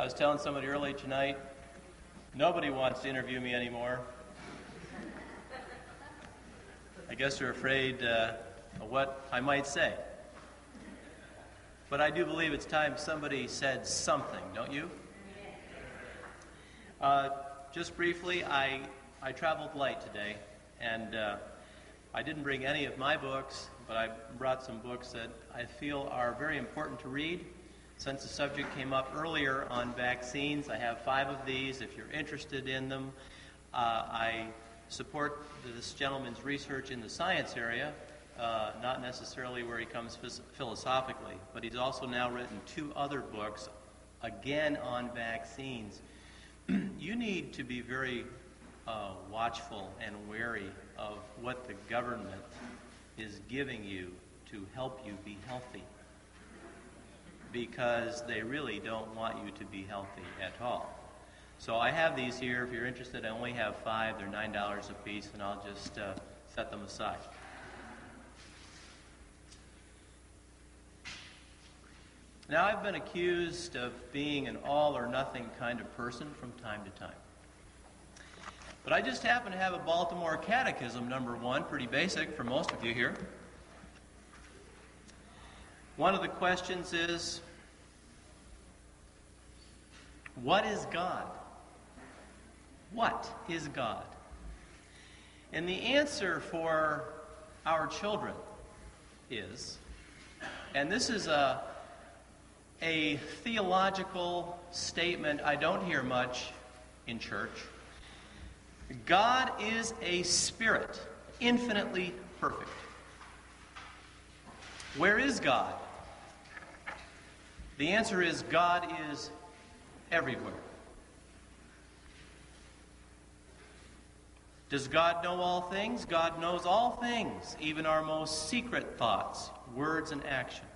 I was telling somebody early tonight, nobody wants to interview me anymore. I guess they're afraid of what I might say. But I do believe it's time somebody said something, don't you? Just briefly, I traveled light today, and I didn't bring any of my books, but I brought some books that I feel are very important to read. Since the subject came up earlier on vaccines, I have 5 of these. If you're interested in them, I support this gentleman's research in the science area, not necessarily where he comes philosophically, but he's also now written 2 other books, again on vaccines. You need to be very watchful and wary of what the government is giving you to help you be healthy, because they really don't want you to be healthy at all. So I have these here. If you're interested, I only have 5. They're $9 a piece, and I'll just set them aside. Now, I've been accused of being an all-or-nothing kind of person from time to time. But I just happen to have a Baltimore Catechism, number 1, pretty basic for most of you here. One of the questions is, what is God? What is God? And the answer for our children is, and this is a theological statement I don't hear much in church, God is a spirit, infinitely perfect. Where is God? The answer is God is everywhere. Does God know all things? God knows all things, even our most secret thoughts, words, and actions.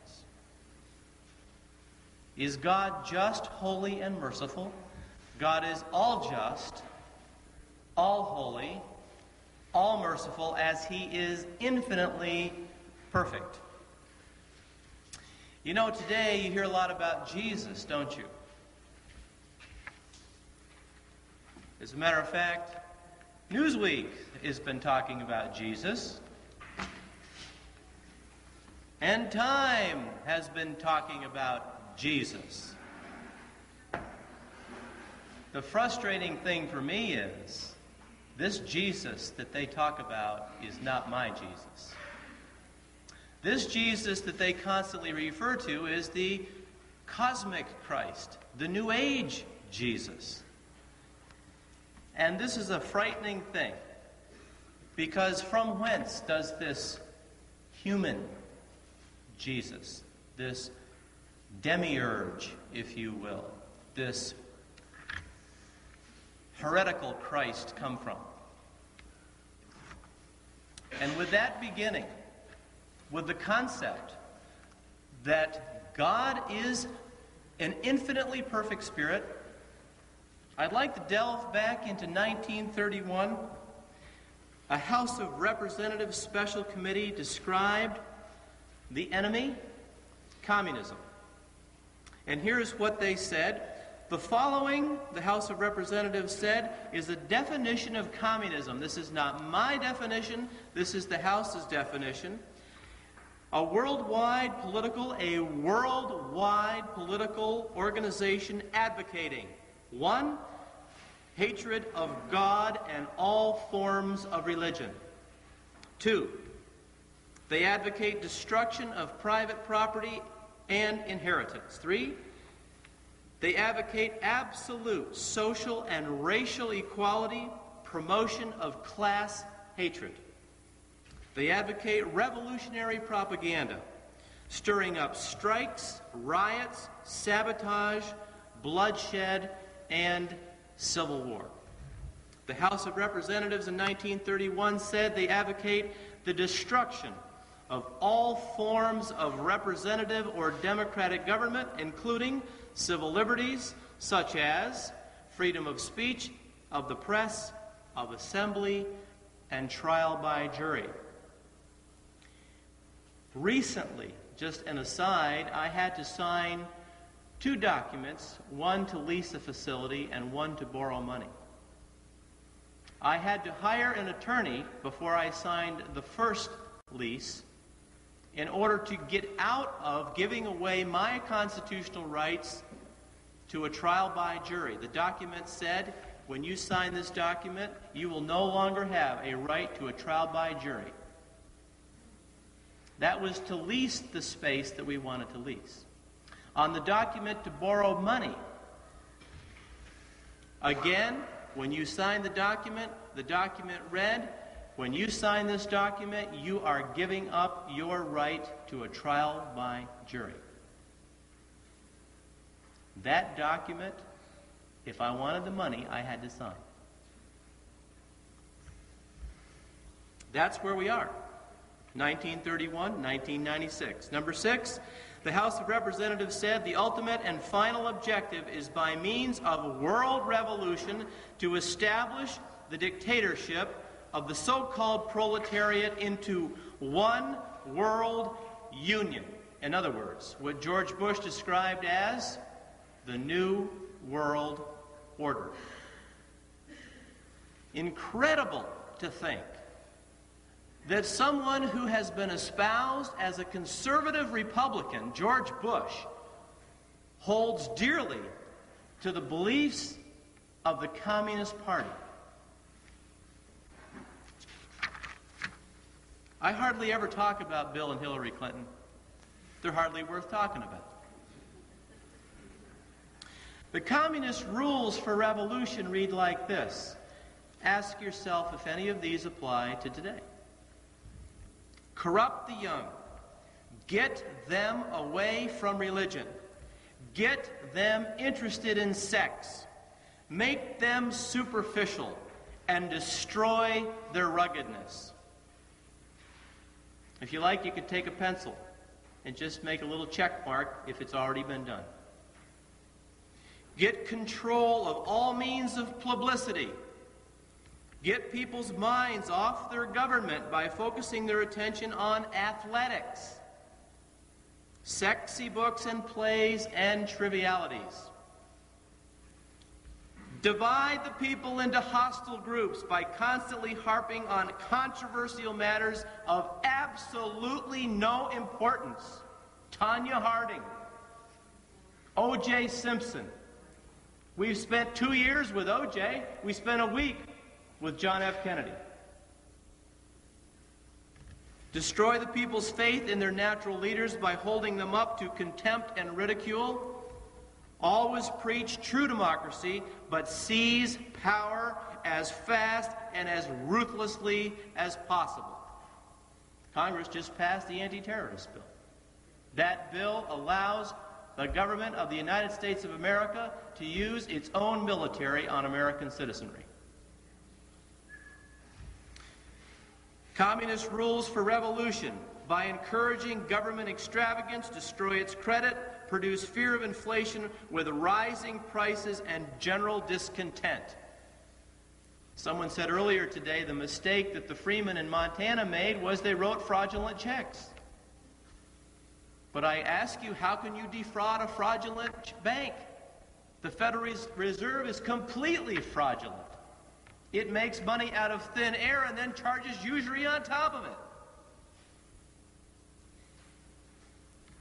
Is God just, holy, and merciful? God is all just, all holy, all merciful, as he is infinitely perfect. You know, today you hear a lot about Jesus, don't you? As a matter of fact, Newsweek has been talking about Jesus. And Time has been talking about Jesus. The frustrating thing for me is, this Jesus that they talk about is not my Jesus. This Jesus that they constantly refer to is the cosmic Christ, the New Age Jesus. And this is a frightening thing, because from whence does this human Jesus, this demiurge, if you will, this heretical Christ come from? And with that beginning, with the concept that God is an infinitely perfect spirit, I'd like to delve back into 1931. A House of Representatives Special Committee described the enemy, communism. And here's what they said. The following, the House of Representatives said, is a definition of communism. This is not my definition. This is the House's definition. A worldwide political organization advocating 1, hatred of God and all forms of religion. 2, they advocate destruction of private property and inheritance. 3, they advocate absolute social and racial equality, promotion of class hatred. They advocate revolutionary propaganda, stirring up strikes, riots, sabotage, bloodshed, and civil war. The House of Representatives in 1931 said they advocate the destruction of all forms of representative or democratic government, including civil liberties such as freedom of speech, of the press, of assembly, and trial by jury. Recently, just an aside, I had to sign two documents, one to lease a facility and one to borrow money. I had to hire an attorney before I signed the first lease in order to get out of giving away my constitutional rights to a trial by jury. The document said, when you sign this document, you will no longer have a right to a trial by jury. That was to lease the space that we wanted to lease. On the document to borrow money, again, when you sign the document read, when you sign this document, you are giving up your right to a trial by jury. That document, if I wanted the money, I had to sign. That's where we are. 1931, 1996. Number 6, the House of Representatives said the ultimate and final objective is by means of world revolution to establish the dictatorship of the so-called proletariat into one world union. In other words, what George Bush described as the New World Order. Incredible to think that someone who has been espoused as a conservative Republican, George Bush, holds dearly to the beliefs of the Communist Party. I hardly ever talk about Bill and Hillary Clinton. They're hardly worth talking about. The communist rules for revolution read like this. Ask yourself if any of these apply to today. Corrupt the young. Get them away from religion. Get them interested in sex. Make them superficial and destroy their ruggedness. If you like, you could take a pencil and just make a little check mark if it's already been done. Get control of all means of publicity. Get people's minds off their government by focusing their attention on athletics, sexy books and plays, and trivialities. Divide the people into hostile groups by constantly harping on controversial matters of absolutely no importance. Tanya Harding, O.J. Simpson. We've spent 2 years with O.J. We spent a week with John F. Kennedy. Destroy the people's faith in their natural leaders by holding them up to contempt and ridicule. Always preach true democracy, but seize power as fast and as ruthlessly as possible. Congress just passed the anti-terrorist bill. That bill allows the government of the United States of America to use its own military on American citizenry. Communist rules for revolution. By encouraging government extravagance, destroy its credit, produce fear of inflation with rising prices and general discontent. Someone said earlier today the mistake that the Freemen in Montana made was they wrote fraudulent checks. But I ask you, how can you defraud a fraudulent bank? The Federal Reserve is completely fraudulent. It makes money out of thin air and then charges usury on top of it.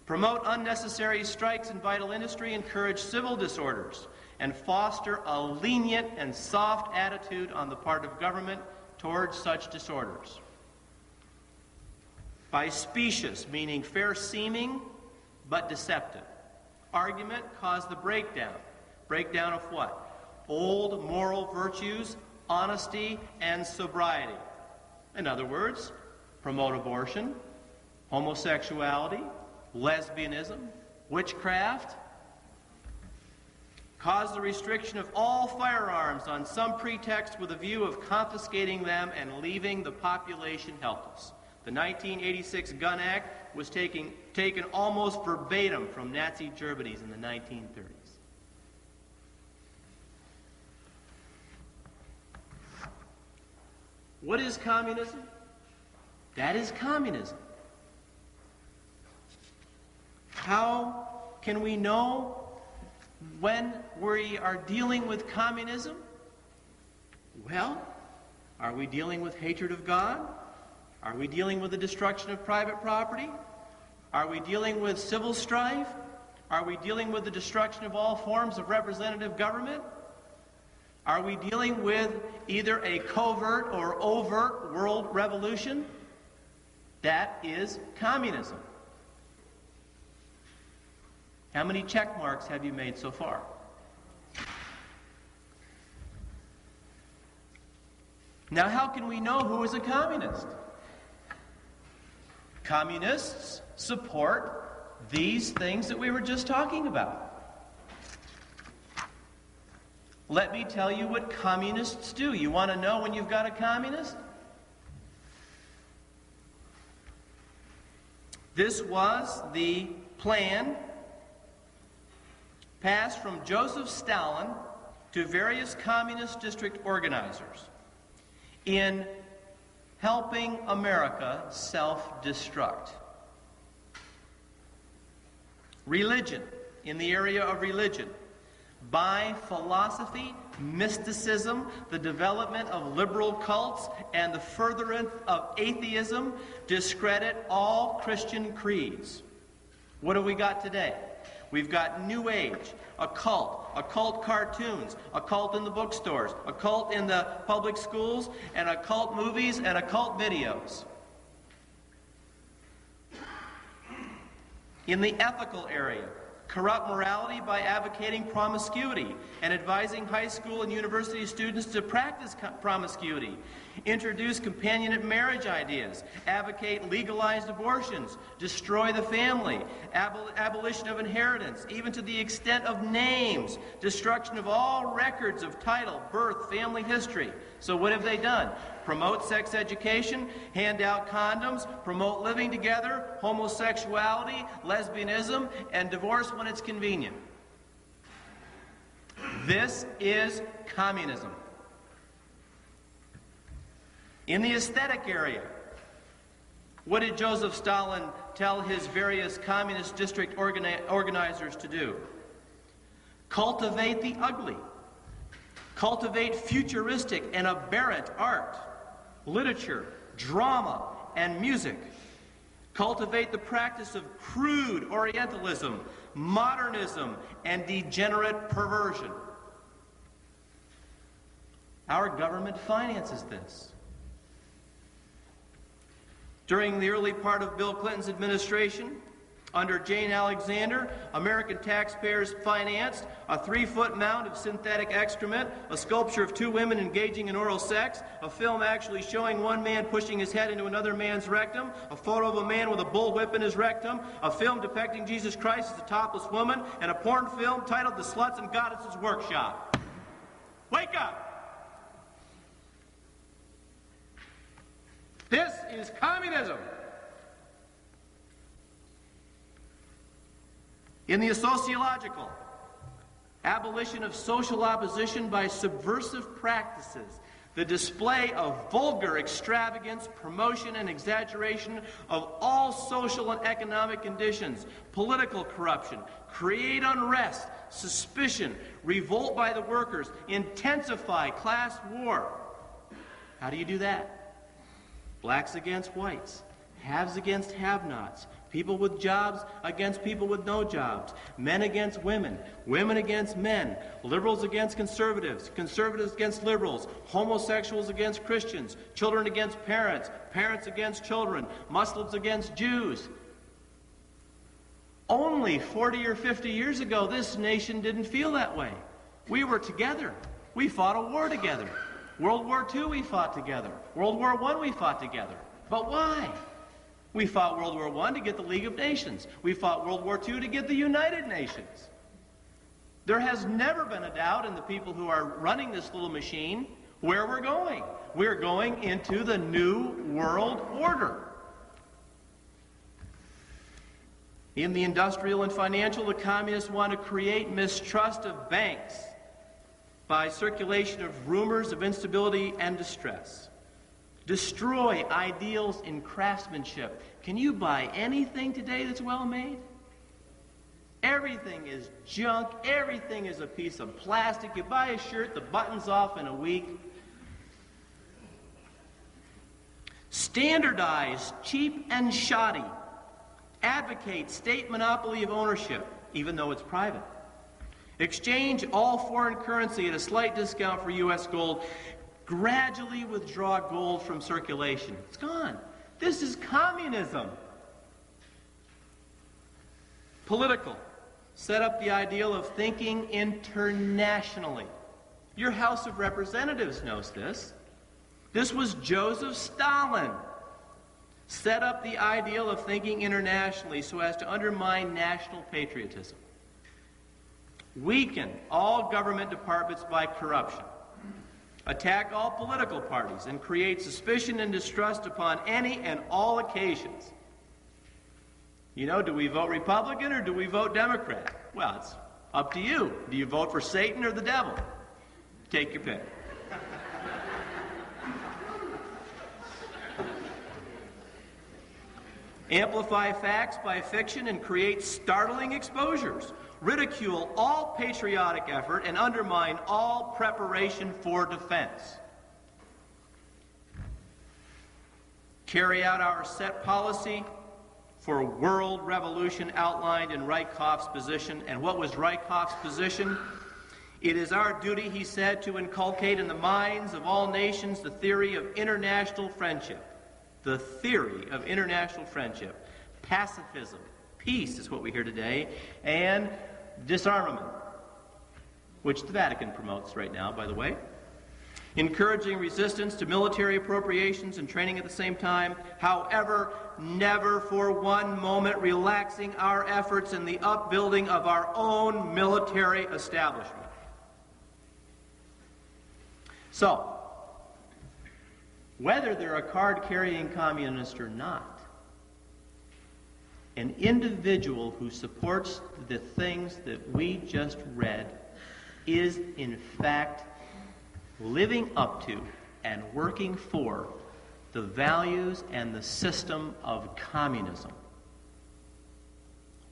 Promote unnecessary strikes in vital industry, encourage civil disorders, and foster a lenient and soft attitude on the part of government towards such disorders. By specious, meaning fair-seeming but deceptive. Argument caused the breakdown. Breakdown of what? Old moral virtues, honesty, and sobriety. In other words, promote abortion, homosexuality, lesbianism, witchcraft. Cause the restriction of all firearms on some pretext with a view of confiscating them and leaving the population helpless. The 1986 Gun Act was taken almost verbatim from Nazi Germany in the 1930s. What is communism? That is communism. How can we know when we are dealing with communism? Well, are we dealing with hatred of God? Are we dealing with the destruction of private property? Are we dealing with civil strife? Are we dealing with the destruction of all forms of representative government? Are we dealing with either a covert or overt world revolution? That is communism. How many check marks have you made so far? Now, how can we know who is a communist? Communists support these things that we were just talking about. Let me tell you what communists do. You want to know when you've got a communist? This was the plan passed from Joseph Stalin to various communist district organizers in helping America self-destruct. Religion, in the area of religion, by philosophy, mysticism, the development of liberal cults, and the furtherance of atheism, discredit all Christian creeds. What have we got today? We've got New Age, occult cartoons, occult in the bookstores, occult in the public schools, and occult movies and occult videos. In the ethical area, corrupt morality by advocating promiscuity and advising high school and university students to practice promiscuity, introduce companionate marriage ideas, advocate legalized abortions, destroy the family, abolition of inheritance, even to the extent of names, destruction of all records of title, birth, family history. So what have they done? Promote sex education, hand out condoms, promote living together, homosexuality, lesbianism, and divorce when it's convenient. This is communism. In the aesthetic area, what did Joseph Stalin tell his various communist district organizers to do? Cultivate the ugly. Cultivate futuristic and aberrant art, literature, drama, and music. Cultivate the practice of crude Orientalism, modernism, and degenerate perversion. Our government finances this. During the early part of Bill Clinton's administration, under Jane Alexander, American taxpayers financed a 3-foot mound of synthetic excrement, a sculpture of 2 women engaging in oral sex, a film actually showing one man pushing his head into another man's rectum, a photo of a man with a bullwhip in his rectum, a film depicting Jesus Christ as a topless woman, and a porn film titled The Sluts and Goddesses Workshop. Wake up! This is communism. In the sociological, abolition of social opposition by subversive practices, the display of vulgar extravagance, promotion, and exaggeration of all social and economic conditions, political corruption, create unrest, suspicion, revolt by the workers, intensify class war. How do you do that? Blacks against whites, haves against have-nots, people with jobs against people with no jobs, men against women, women against men, liberals against conservatives, conservatives against liberals, homosexuals against Christians, children against parents, parents against children, Muslims against Jews. Only 40 or 50 years ago, this nation didn't feel that way. We were together. We fought a war together. World War II we fought together. World War I we fought together. But why? We fought World War I to get the League of Nations. We fought World War II to get the United Nations. There has never been a doubt in the people who are running this little machine where we're going. We're going into the New World Order. In the industrial and financial, the communists want to create mistrust of banks by circulation of rumors of instability and distress. Destroy ideals in craftsmanship. Can you buy anything today that's well made? Everything is junk. Everything is a piece of plastic. You buy a shirt, the button's off in a week. Standardized, cheap, and shoddy. Advocate state monopoly of ownership, even though it's private. Exchange all foreign currency at a slight discount for U.S. gold. Gradually withdraw gold from circulation. It's gone. This is communism. Political. Set up the ideal of thinking internationally. Your House of Representatives knows this. This was Joseph Stalin. Set up the ideal of thinking internationally so as to undermine national patriotism. Weaken all government departments by corruption. Attack all political parties and create suspicion and distrust upon any and all occasions. You know, do we vote Republican or do we vote Democrat? Well, it's up to you. Do you vote for Satan or the devil? Take your pick. Amplify facts by fiction and create startling exposures. Ridicule all patriotic effort and undermine all preparation for defense. Carry out our set policy for world revolution outlined in Reichhoff's position. And what was Reichhoff's position? It is our duty, he said, to inculcate in the minds of all nations the theory of international friendship. The theory of international friendship. Pacifism. Peace is what we hear today. And disarmament, which the Vatican promotes right now, by the way. Encouraging resistance to military appropriations and training at the same time. However, never for one moment relaxing our efforts in the upbuilding of our own military establishment. So, whether they're a card-carrying communist or not, an individual who supports the things that we just read is, in fact, living up to and working for the values and the system of communism.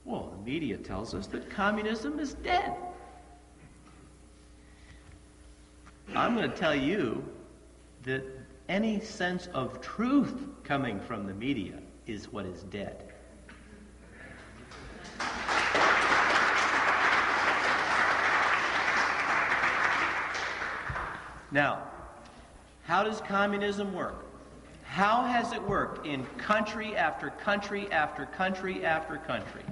Well, the media tells us that communism is dead. I'm going to tell you that any sense of truth coming from the media is what is dead. Now, how does communism work? How has it worked in country after country after country after country?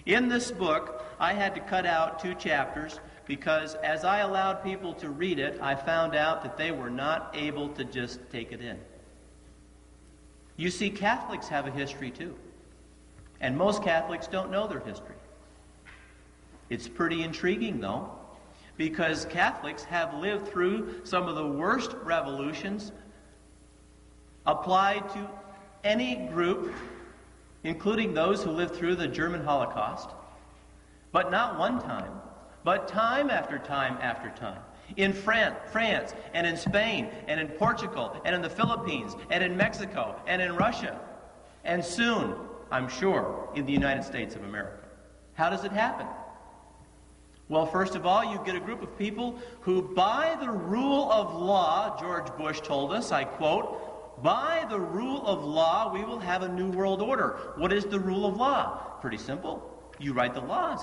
In this book, I had to cut out 2 chapters because as I allowed people to read it, I found out that they were not able to just take it in. You see, Catholics have a history too. And most Catholics don't know their history. It's pretty intriguing, though, because Catholics have lived through some of the worst revolutions applied to any group, including those who lived through the German Holocaust, but not one time, but time after time after time. In France, and in Spain, and in Portugal, and in the Philippines, and in Mexico, and in Russia, and soon, I'm sure, in the United States of America. How does it happen? Well, first of all, you get a group of people who, by the rule of law, George Bush told us, I quote, by the rule of law, we will have a new world order. What is the rule of law? Pretty simple. You write the laws.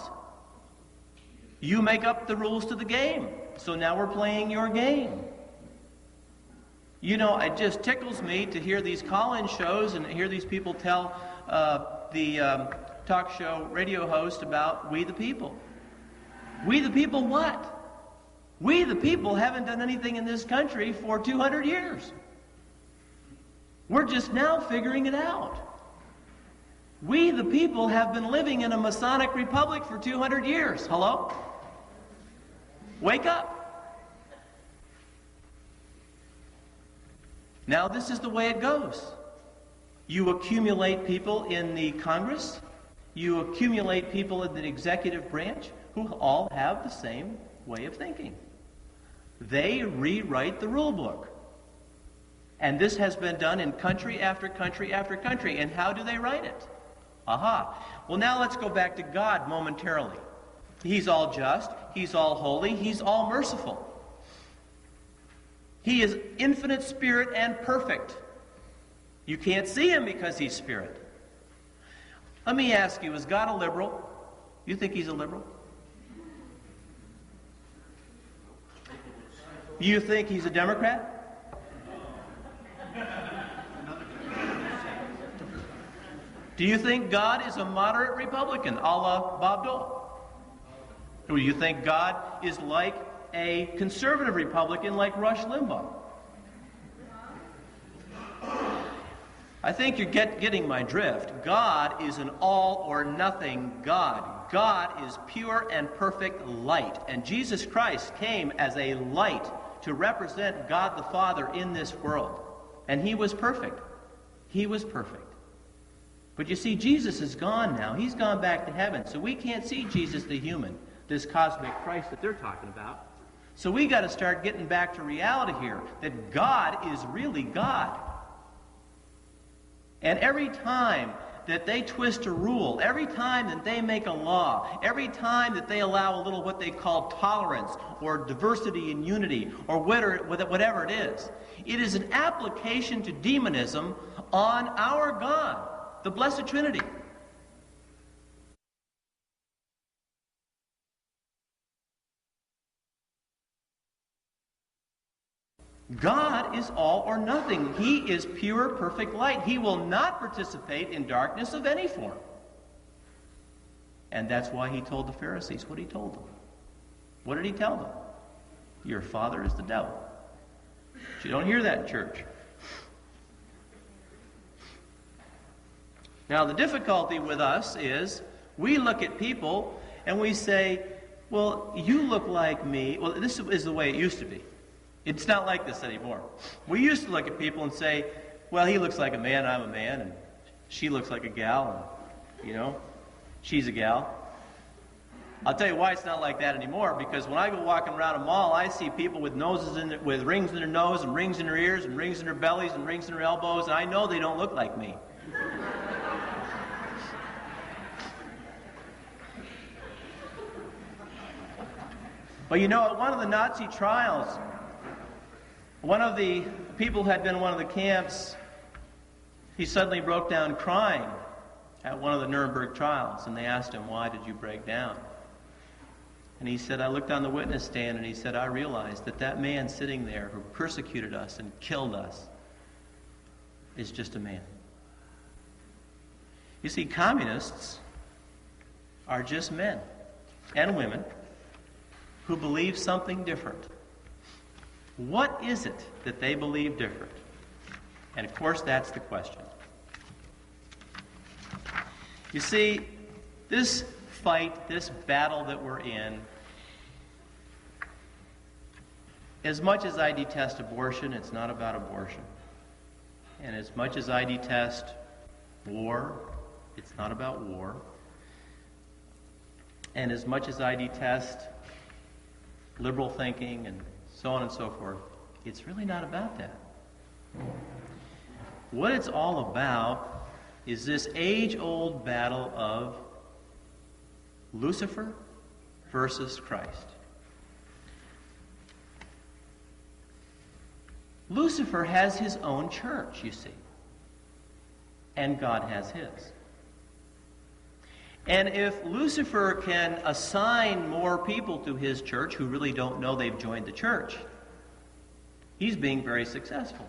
You make up the rules to the game. So now we're playing your game. You know, it just tickles me to hear these call-in shows and hear these people tell the talk show radio host about we the people. We the people what? We the people haven't done anything in this country for 200 years. We're just now figuring it out. We the people have been living in a Masonic republic for 200 years. Hello? Wake up. Now this is the way it goes. You accumulate people in the Congress. You accumulate people in the executive branch who all have the same way of thinking. They rewrite the rule book. And this has been done in country after country after country. And how do they write it? Aha. Well, now let's go back to God momentarily. He's all just, He's all holy, He's all merciful. He is infinite spirit and perfect. You can't see Him because He's spirit. Let me ask you, is God a liberal? You think He's a liberal? You think He's a Democrat? Do you think God is a moderate Republican, a la Bob Dole? Or do you think God is like a conservative Republican like Rush Limbaugh? I think you're getting my drift. God is an all-or-nothing God. God is pure and perfect light. And Jesus Christ came as a light to represent God the Father in this world. And He was perfect. He was perfect. But you see, Jesus is gone now. He's gone back to heaven. So we can't see Jesus the human, this cosmic Christ that they're talking about. So we got to start getting back to reality here, that God is really God. And every time that they twist a rule, every time that they make a law, every time that they allow a little what they call tolerance or diversity and unity or whatever it is an application to demonism on our God, the Blessed Trinity. God is all or nothing. He is pure, perfect light. He will not participate in darkness of any form. And that's why He told the Pharisees what He told them. What did He tell them? Your father is the devil. But you don't hear that in church. Now, the difficulty with us is we look at people and we say, well, you look like me. Well, this is the way it used to be. It's not like this anymore. We used to look at people and say, well, he looks like a man, I'm a man, and she looks like a gal, and, she's a gal. I'll tell you why it's not like that anymore, because when I go walking around a mall, I see people with with rings in their nose, and rings in their ears, and rings in their bellies, and rings in their elbows, and I know they don't look like me. But at one of the Nazi trials, one of the people who had been in one of the camps, he suddenly broke down crying at one of the Nuremberg trials, and they asked him, why did you break down? And he said, I looked on the witness stand, and he said, I realized that man sitting there who persecuted us and killed us is just a man. You see, communists are just men and women who believe something different. What is it that they believe different? And of course, that's the question. You see, this fight, this battle that we're in, as much as I detest abortion, it's not about abortion. And as much as I detest war, it's not about war. And as much as I detest liberal thinking and so on and so forth, it's really not about that. What it's all about is this age-old battle of Lucifer versus Christ. Lucifer has his own church, you see, and God has his. And if Lucifer can assign more people to his church who really don't know they've joined the church, he's being very successful.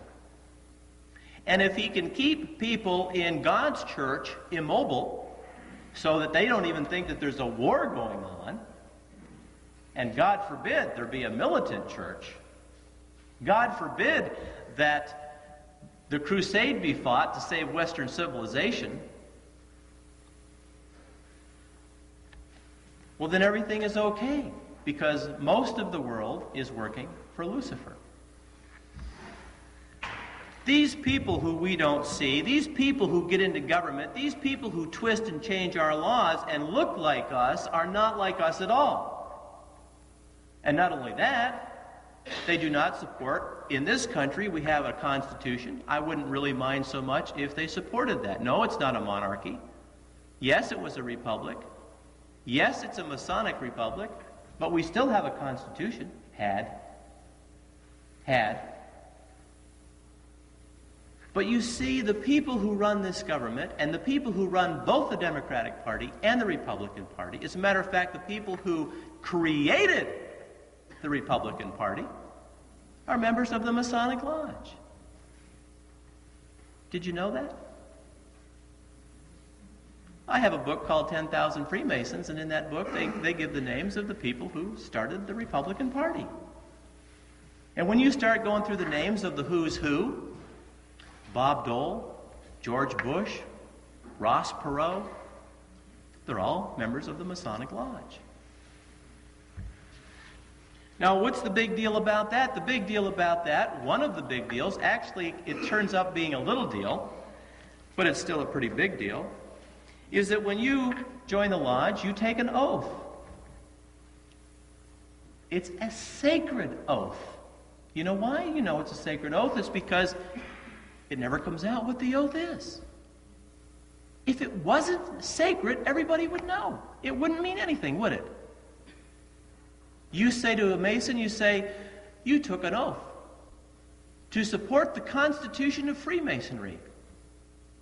And if he can keep people in God's church immobile so that they don't even think that there's a war going on, and God forbid there be a militant church, God forbid that the crusade be fought to save Western civilization, well, then everything is okay, because most of the world is working for Lucifer. These people who we don't see, these people who get into government, these people who twist and change our laws and look like us are not like us at all. And not only that, they do not support, in this country we have a constitution. I wouldn't really mind so much if they supported that. No, it's not a monarchy. Yes, it was a republic. Yes, it's a Masonic republic, but we still have a constitution. Had. But you see, the people who run this government and the people who run both the Democratic Party and the Republican Party, as a matter of fact, the people who created the Republican Party are members of the Masonic Lodge. Did you know that? I have a book called 10,000 Freemasons, and in that book they give the names of the people who started the Republican Party. And when you start going through the names of the who's who, Bob Dole, George Bush, Ross Perot, they're all members of the Masonic Lodge. Now, what's the big deal about that? The big deal about that, one of the big deals, actually it turns up being a little deal, but it's still a pretty big deal, is that when you join the lodge, you take an oath. It's a sacred oath. You know why you know it's a sacred oath? It's because it never comes out what the oath is. If it wasn't sacred, everybody would know. It wouldn't mean anything, would it? You say to a Mason, you say, you took an oath to support the Constitution of Freemasonry,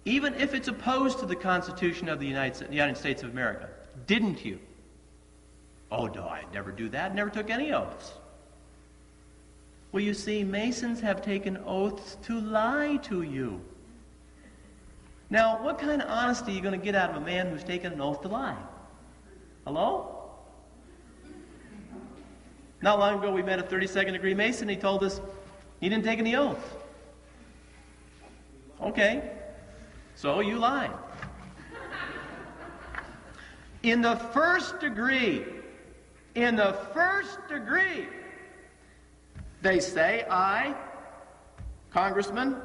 even if it's opposed to the Constitution of the United States of America. Didn't you? Oh, no, I'd never do that. Never took any oaths. Well, you see, Masons have taken oaths to lie to you. Now, what kind of honesty are you going to get out of a man who's taken an oath to lie? Hello? Not long ago, we met a 32nd degree Mason. He told us he didn't take any oath. Okay, so you lied. In the first degree, they say, I, Congressman,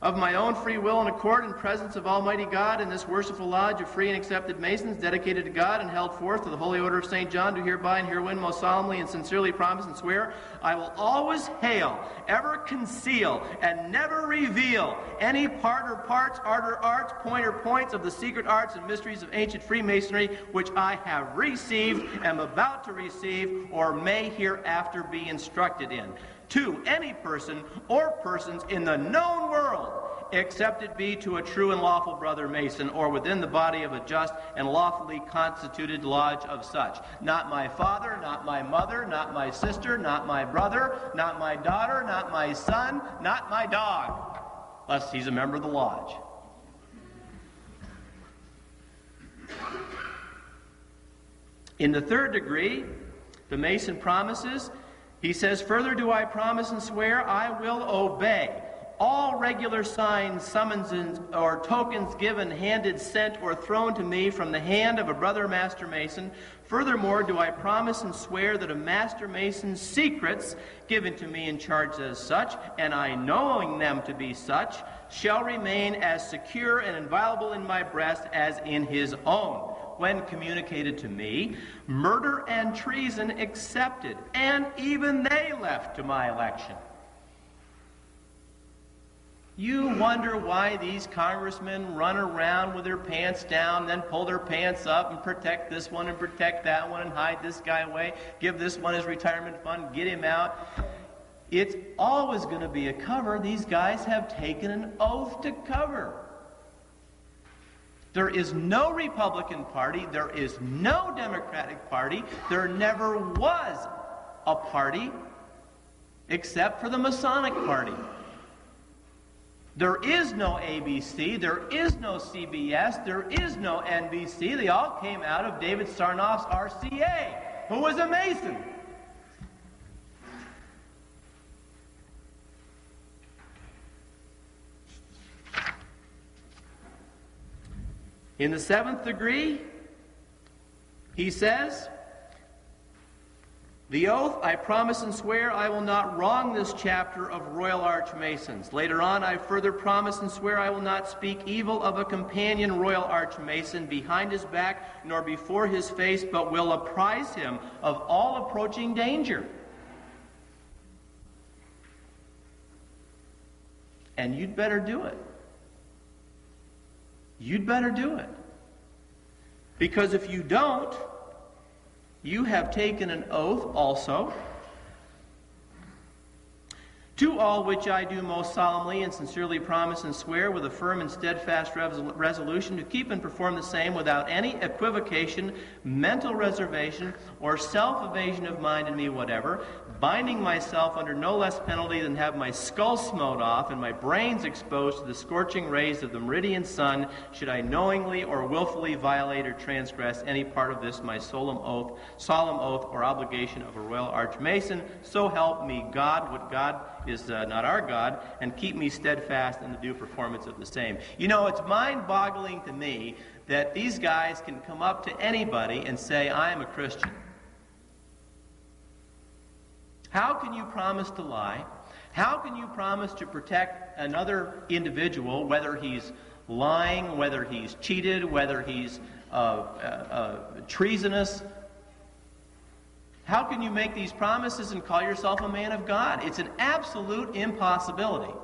of my own free will and accord in presence of Almighty God in this worshipful lodge of free and accepted Masons, dedicated to God and held forth to the Holy Order of St. John, do hereby and herewith most solemnly and sincerely promise and swear, I will always hail, ever conceal, and never reveal any part or parts, art or arts, point or points of the secret arts and mysteries of ancient Freemasonry, which I have received, am about to receive, or may hereafter be instructed in, to any person or persons in the known world, except it be to a true and lawful brother Mason, or within the body of a just and lawfully constituted lodge of such. Not my father, not my mother, not my sister, not my brother, not my daughter, not my son, not my dog, unless he's a member of the lodge. In the third degree, the Mason promises, he says, further do I promise and swear I will obey all regular signs, summonses, or tokens given, handed, sent, or thrown to me from the hand of a brother Master Mason. Furthermore, do I promise and swear that a Master Mason's secrets given to me in charge as such, and I knowing them to be such, shall remain as secure and inviolable in my breast as in his own. When communicated to me, murder and treason accepted, and even they left to my election. You wonder why these congressmen run around with their pants down, then pull their pants up and protect this one and protect that one and hide this guy away, give this one his retirement fund, get him out. It's always going to be a cover. These guys have taken an oath to cover. There is no Republican Party. There is no Democratic Party. There never was a party except for the Masonic Party. There is no ABC. There is no CBS. There is no NBC. They all came out of David Sarnoff's RCA, who was a Mason. In the seventh degree, he says, the oath, I promise and swear I will not wrong this chapter of Royal Arch Masons. Later on, I further promise and swear I will not speak evil of a companion Royal Arch Mason behind his back nor before his face, but will apprise him of all approaching danger. And you'd better do it. You'd better do it. Because if you don't, you have taken an oath also, to all which I do most solemnly and sincerely promise and swear with a firm and steadfast resolution to keep and perform the same without any equivocation, mental reservation, or self-evasion of mind in me whatever, binding myself under no less penalty than have my skull smote off and my brains exposed to the scorching rays of the meridian sun, should I knowingly or willfully violate or transgress any part of this my solemn oath or obligation of a royal archmason. So help me God, what God is not our God, and keep me steadfast in the due performance of the same. You know, it's mind-boggling to me that these guys can come up to anybody and say, I am a Christian. How can you promise to lie? How can you promise to protect another individual, whether he's lying, whether he's cheated, whether he's treasonous? How can you make these promises and call yourself a man of God? It's an absolute impossibility.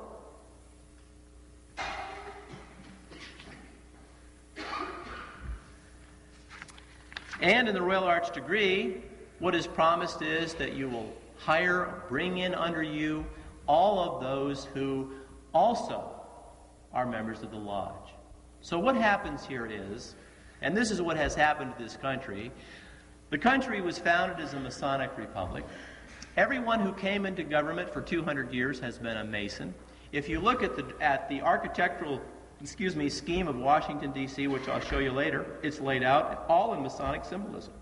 And in the Royal Arch degree, what is promised is that you will bring in under you all of those who also are members of the lodge. So what happens here is, and this is what has happened to this country, the country was founded as a Masonic republic. Everyone who came into government for 200 years has been a Mason. If you look at the architectural scheme of Washington, D.C., which I'll show you later, it's laid out all in Masonic symbolism.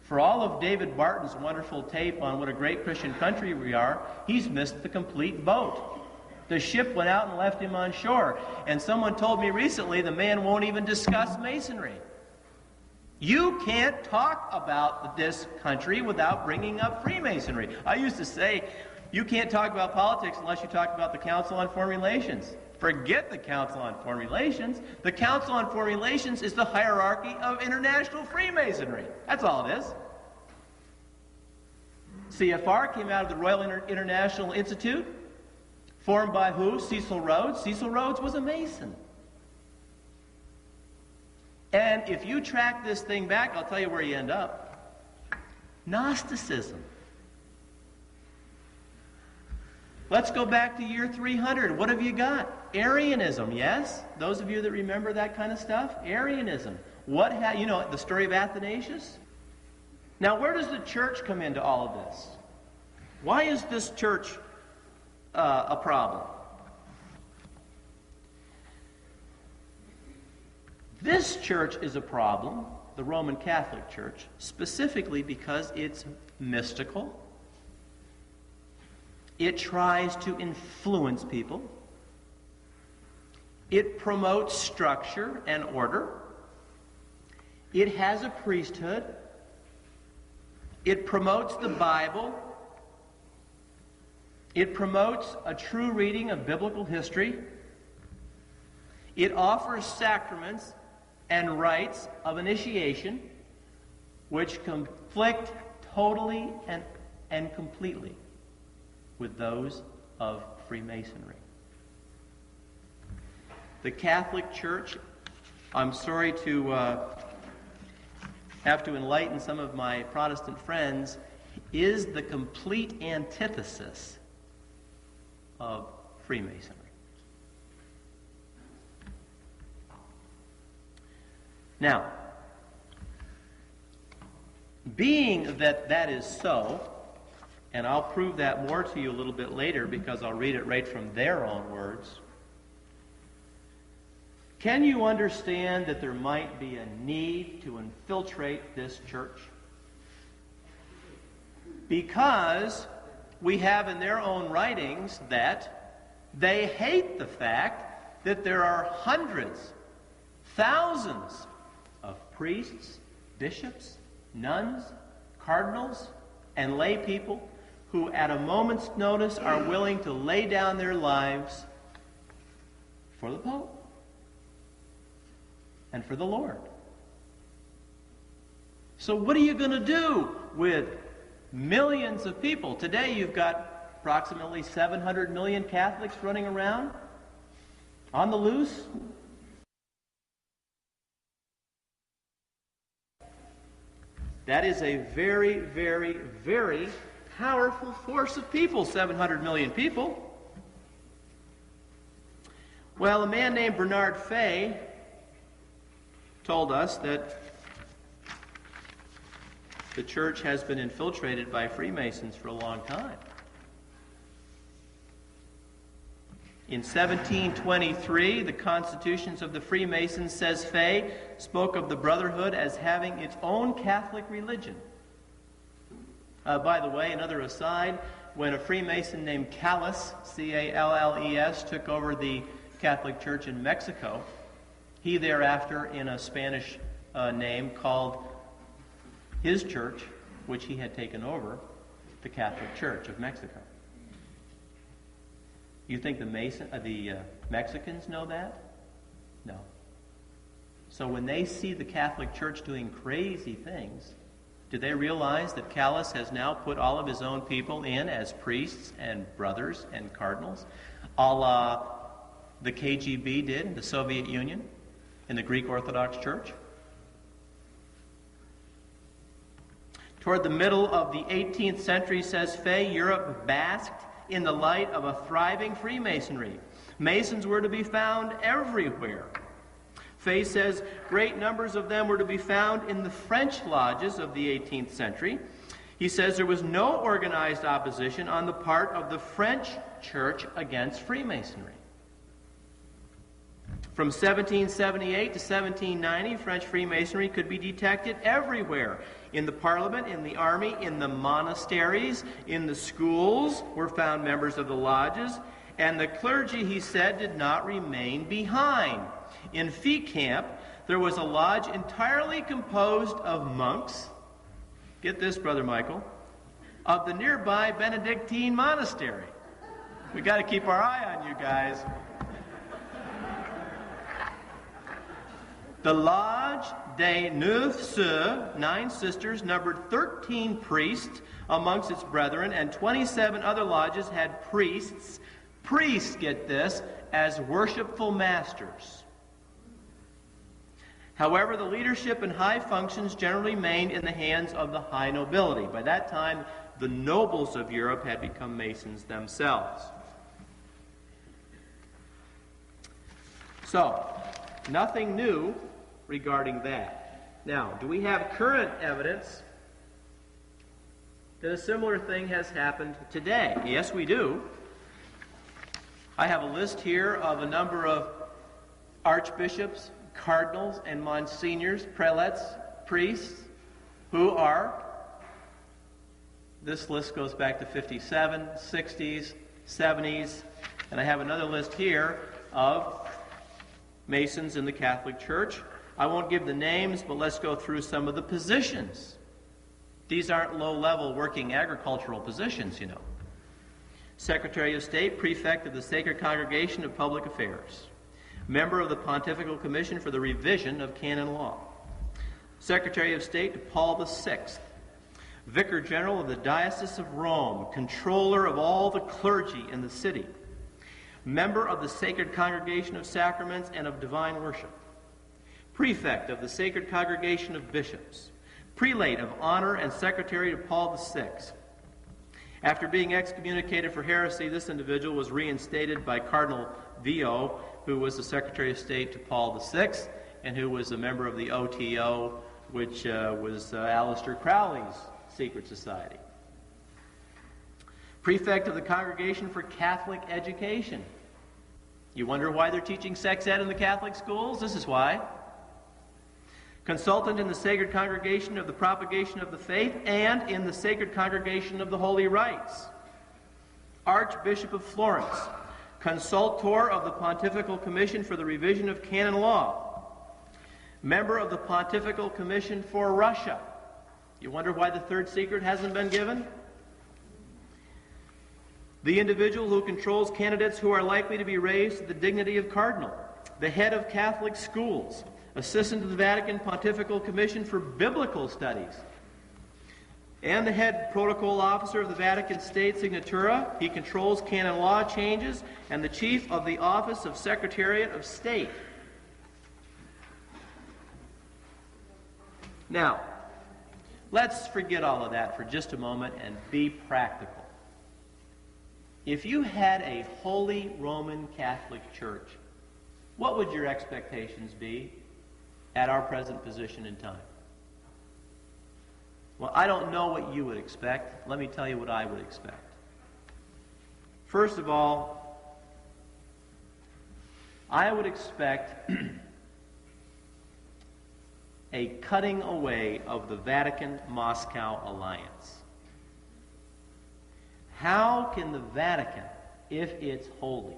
For all of David Barton's wonderful tape on what a great Christian country we are, he's missed the complete boat. The ship went out and left him on shore. And someone told me recently the man won't even discuss Masonry. You can't talk about this country without bringing up Freemasonry. I used to say, you can't talk about politics unless you talk about the Council on Foreign Relations. Forget the Council on Foreign Relations. The Council on Foreign Relations is the hierarchy of international Freemasonry. That's all it is. CFR came out of the Royal International Institute, formed by who? Cecil Rhodes. Cecil Rhodes was a Mason. And if you track this thing back, I'll tell you where you end up. Gnosticism. Let's go back to year 300. What have you got? Arianism, yes? Those of you that remember that kind of stuff? Arianism. You know the story of Athanasius? Now, where does the church come into all of this? Why is this church a problem? This church is a problem, the Roman Catholic Church, specifically because it's mystical. It tries to influence people. It promotes structure and order. It has a priesthood. It promotes the Bible. It promotes a true reading of biblical history. It offers sacraments and rites of initiation which conflict totally and completely with those of Freemasonry. The Catholic Church, I'm sorry to have to enlighten some of my Protestant friends, is the complete antithesis of Freemasonry. Now, being that is so, and I'll prove that more to you a little bit later because I'll read it right from their own words, can you understand that there might be a need to infiltrate this church? Because we have in their own writings that they hate the fact that there are hundreds, thousands of priests, bishops, nuns, cardinals, and lay people who at a moment's notice are willing to lay down their lives for the Pope and for the Lord. So what are you going to do with millions of people? Today you've got approximately 700 million Catholics running around on the loose. That is a very, very, very powerful force of people, 700 million people. Well, a man named Bernard Fay told us that the church has been infiltrated by Freemasons for a long time. In 1723, the Constitutions of the Freemasons, says Fay, spoke of the Brotherhood as having its own Catholic religion. By the way, another aside, when a Freemason named Calles, C-A-L-L-E-S, took over the Catholic Church in Mexico, he thereafter, in a Spanish name, called his church, which he had taken over, the Catholic Church of Mexico. You think the Mexicans know that? No. So when they see the Catholic Church doing crazy things, do they realize that Calles has now put all of his own people in as priests and brothers and cardinals, a la the KGB did in the Soviet Union, in the Greek Orthodox Church? Toward the middle of the 18th century, says Fay, Europe basked in the light of a thriving Freemasonry. Masons were to be found everywhere. Fay says great numbers of them were to be found in the French lodges of the 18th century. He says there was no organized opposition on the part of the French church against Freemasonry. From 1778 to 1790, French Freemasonry could be detected everywhere. In the Parliament, in the army, in the monasteries, in the schools were found members of the lodges, and the clergy, he said, did not remain behind. In Fee Camp, there was a lodge entirely composed of monks, get this, Brother Michael, of the nearby Benedictine monastery. We've got to keep our eye on you guys. The Lodge des Neuf Sœurs, 9 sisters, numbered 13 priests amongst its brethren, and 27 other lodges had priests, get this, as worshipful masters. However, the leadership and high functions generally remained in the hands of the high nobility. By that time, the nobles of Europe had become Masons themselves. So, nothing new regarding that. Now, do we have current evidence that a similar thing has happened today? Yes, we do. I have a list here of a number of archbishops, cardinals, and monsignors, prelates, priests, who are, this list goes back to 57, 60s, 70s, and I have another list here of Masons in the Catholic Church. I won't give the names, but let's go through some of the positions. These aren't low-level working agricultural positions, you know. Secretary of State, Prefect of the Sacred Congregation of Public Affairs. Member of the Pontifical Commission for the Revision of Canon Law. Secretary of State to Paul VI. Vicar General of the Diocese of Rome. Controller of all the clergy in the city. Member of the Sacred Congregation of Sacraments and of Divine Worship. Prefect of the Sacred Congregation of Bishops. Prelate of Honor and Secretary to Paul VI. After being excommunicated for heresy, this individual was reinstated by Cardinal Vio, who was the Secretary of State to Paul VI, and who was a member of the OTO, which was Aleister Crowley's secret society. Prefect of the Congregation for Catholic Education. You wonder why they're teaching sex ed in the Catholic schools? This is why. Consultant in the Sacred Congregation of the Propagation of the Faith and in the Sacred Congregation of the Holy Rites. Archbishop of Florence. Consultor of the Pontifical Commission for the Revision of Canon Law. Member of the Pontifical Commission for Russia. You wonder why the third secret hasn't been given? The individual who controls candidates who are likely to be raised to the dignity of cardinal. The head of Catholic schools. Assistant to the Vatican Pontifical Commission for Biblical Studies. And the head protocol officer of the Vatican State Signatura. He controls canon law changes, and the chief of the Office of Secretariat of State. Now, Let's forget all of that for just a moment and be practical. If you had a Holy Roman Catholic Church, what would your expectations be at our present position in time? Well, I don't know what you would expect. Let me tell you what I would expect. First of all, I would expect a cutting away of the Vatican-Moscow alliance. How can the Vatican, if it's holy,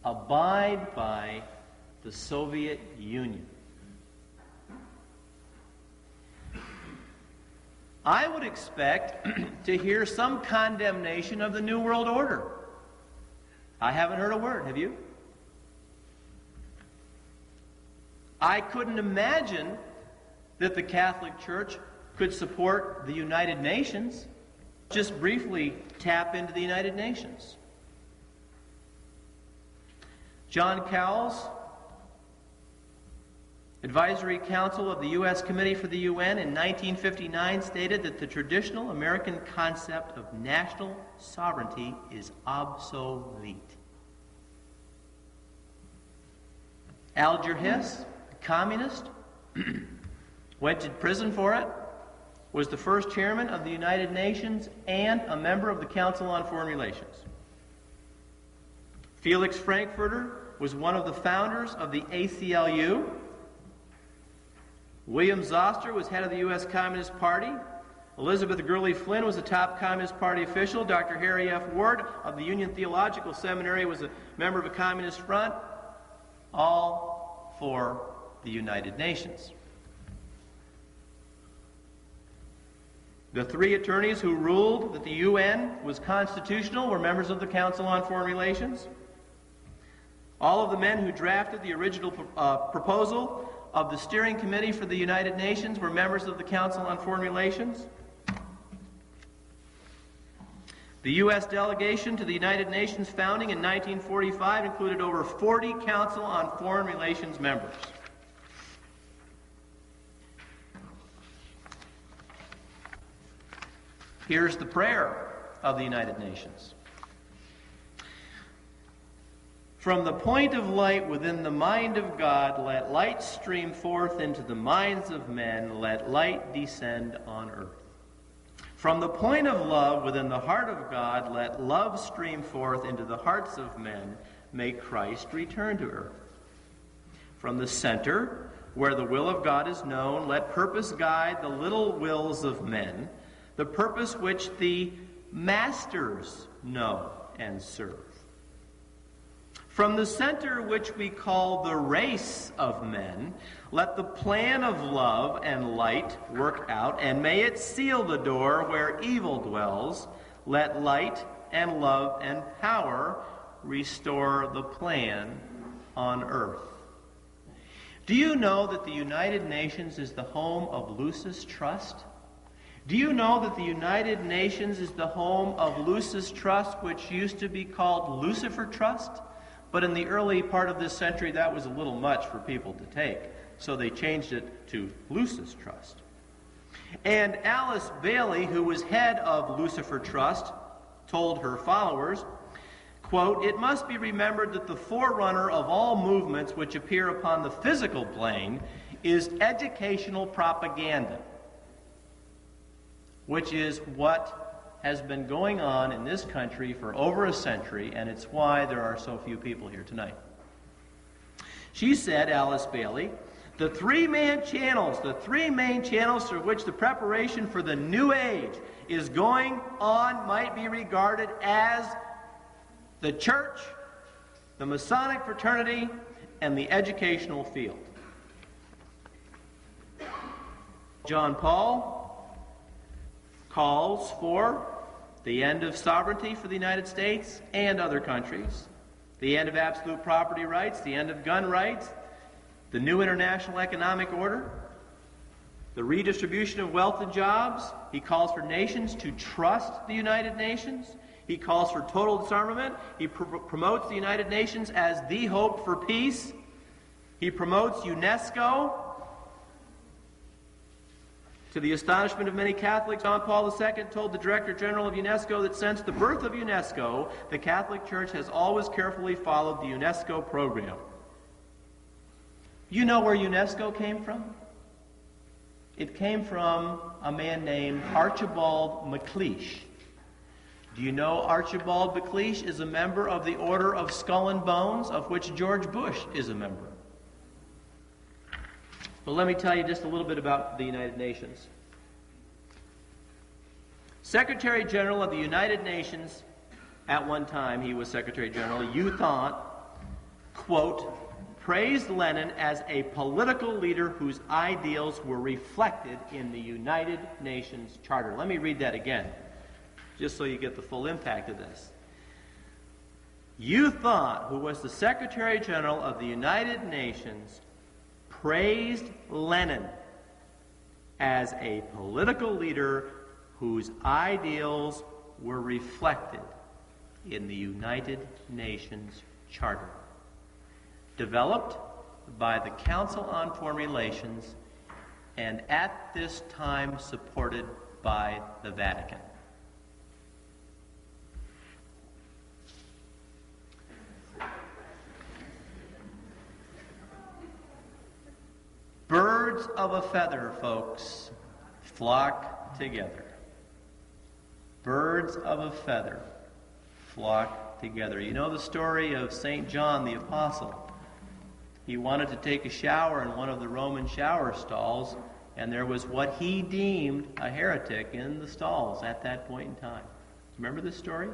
abide by the Soviet Union? I would expect to hear some condemnation of the New World Order. I haven't heard a word, have you? I couldn't imagine that the Catholic Church could support the United Nations. Just briefly tap into the United Nations. John Cowles, Advisory Council of the U.S. Committee for the UN in 1959 stated that the traditional American concept of national sovereignty is obsolete. Alger Hiss, communist, went to prison for it, was the first chairman of the United Nations and a member of the Council on Foreign Relations. Felix Frankfurter was one of the founders of the ACLU. William Zoster was head of the U.S. Communist Party. Elizabeth Gurley Flynn was a top Communist Party official. Dr. Harry F. Ward of the Union Theological Seminary was a member of a Communist Front. All for the United Nations. The three attorneys who ruled that the UN was constitutional were members of the Council on Foreign Relations. All of the men who drafted the original proposal of the Steering Committee for the United Nations were members of the Council on Foreign Relations. The U.S. delegation to the United Nations founding in 1945 included over 40 Council on Foreign Relations members. Here's the prayer of the United Nations. From the point of light within the mind of God, let light stream forth into the minds of men, let light descend on earth. From the point of love within the heart of God, let love stream forth into the hearts of men, may Christ return to earth. From the center, where the will of God is known, let purpose guide the little wills of men, the purpose which the masters know and serve. From the center which we call the race of men, let the plan of love and light work out, and may it seal the door where evil dwells. Let light and love and power restore the plan on earth. Do you know that the United Nations is the home of Lucis Trust? Do you know that the United Nations is the home of Lucis Trust, which used to be called Lucifer Trust? But in the early part of this century, that was a little much for people to take, so they changed it to Lucis Trust. And Alice Bailey, who was head of Lucifer Trust, told her followers, quote, "It must be remembered that the forerunner of all movements which appear upon the physical plane is educational propaganda, which is what has been going on in this country for over a century, and it's why there are so few people here tonight." She said, Alice Bailey, the three main channels through which the preparation for the new age is going on might be regarded as the church, the Masonic fraternity, and the educational field. John Paul calls for the end of sovereignty for the United States and other countries, the end of absolute property rights, the end of gun rights, the new international economic order, the redistribution of wealth and jobs. He calls for nations to trust the United Nations. He calls for total disarmament. He promotes the United Nations as the hope for peace. He promotes UNESCO. To the astonishment of many Catholics, John Paul II told the Director General of UNESCO that since the birth of UNESCO, the Catholic Church has always carefully followed the UNESCO program. You know where UNESCO came from? It came from a man named Archibald MacLeish. Do you know Archibald MacLeish is a member of the Order of Skull and Bones, of which George Bush is a member? Well, let me tell you just a little bit about the United Nations. Secretary General of the United Nations, at one time he was Secretary General, U Thant, quote, praised Lenin as a political leader whose ideals were reflected in the United Nations Charter. Let me read that again, just so you get the full impact of this. U Thant, who was the Secretary General of the United Nations, praised Lenin as a political leader whose ideals were reflected in the United Nations Charter, developed by the Council on Foreign Relations and at this time supported by the Vatican. Birds of a feather, folks, flock together. Birds of a feather flock together. You know the story of St. John the Apostle. He wanted to take a shower in one of the Roman shower stalls, and there was what he deemed a heretic in the stalls at that point in time. Remember this story?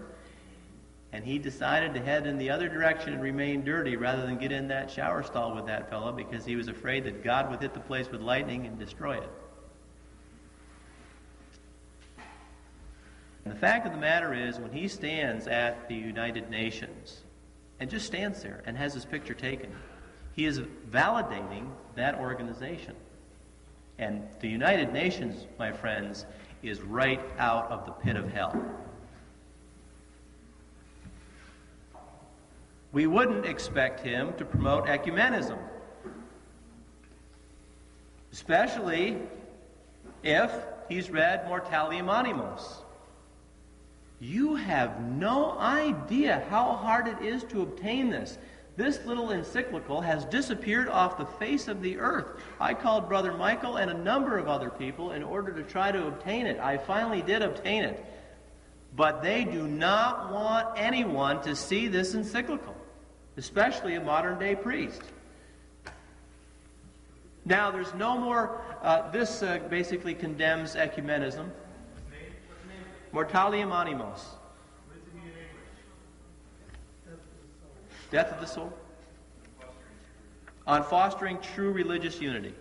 And he decided to head in the other direction and remain dirty rather than get in that shower stall with that fellow, because he was afraid that God would hit the place with lightning and destroy it. And the fact of the matter is, when he stands at the United Nations and just stands there and has his picture taken, he is validating that organization. And the United Nations, my friends, is right out of the pit of hell. We wouldn't expect him to promote ecumenism, especially if he's read Mortalium Animos. You have no idea how hard it is to obtain this. This little encyclical has disappeared off the face of the earth. I called Brother Michael and a number of other people in order to try to obtain it. I finally did obtain it. But they do not want anyone to see this encyclical, especially a modern-day priest. Now, there's no more, this basically condemns ecumenism. Mortalium Animos. Death of the Soul. On fostering true religious unity.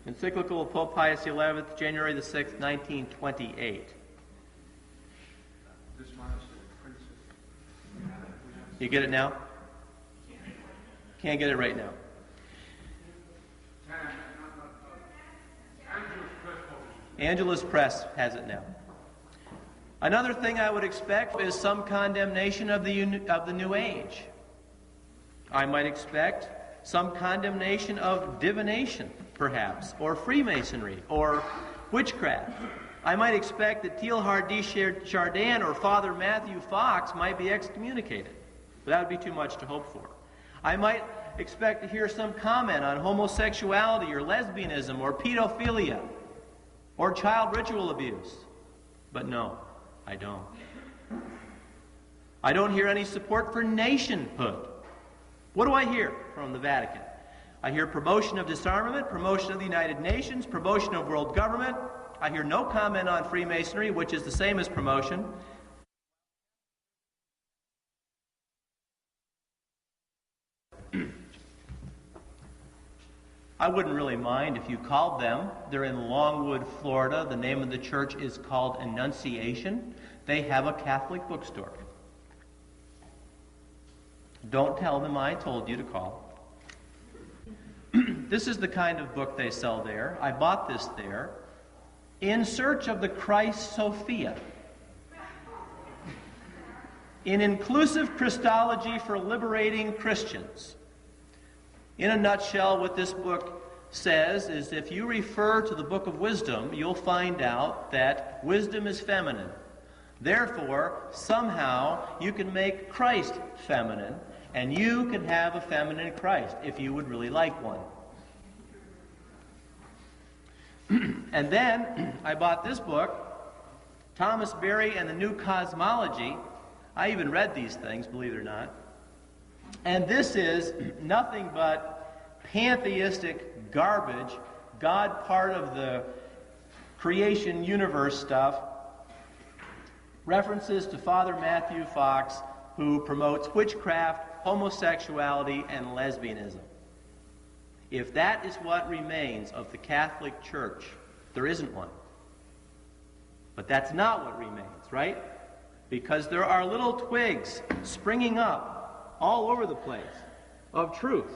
Encyclical of Pope Pius XI, January the 6th, 1928. You get it now? Can't get it right now. Angelus Press has it now. Another thing I would expect is some condemnation of the New Age. I might expect some condemnation of divination, perhaps, or Freemasonry, or witchcraft. I might expect that Teilhard de Chardin or Father Matthew Fox might be excommunicated. But that would be too much to hope for. I might expect to hear some comment on homosexuality or lesbianism or pedophilia or child ritual abuse. But no, I don't. I don't hear any support for nationhood. What do I hear from the Vatican? I hear promotion of disarmament, promotion of the United Nations, promotion of world government. I hear no comment on Freemasonry, which is the same as promotion. I wouldn't really mind if you called them. They're in Longwood, Florida. The name of the church is called Annunciation. They have a Catholic bookstore. Don't tell them I told you to call. This is the kind of book they sell there. I bought this there. In Search of the Christ Sophia. In Inclusive Christology for Liberating Christians. In a nutshell, what this book says is if you refer to the book of wisdom, you'll find out that wisdom is feminine. Therefore, somehow you can make Christ feminine, and you can have a feminine Christ if you would really like one. And then I bought this book, Thomas Berry and the New Cosmology. I even read these things, believe it or not. And this is nothing but pantheistic garbage, God part of the creation universe stuff. References to Father Matthew Fox, who promotes witchcraft, homosexuality, and lesbianism. If that is what remains of the Catholic Church, there isn't one. But that's not what remains, right? Because there are little twigs springing up all over the place of truth,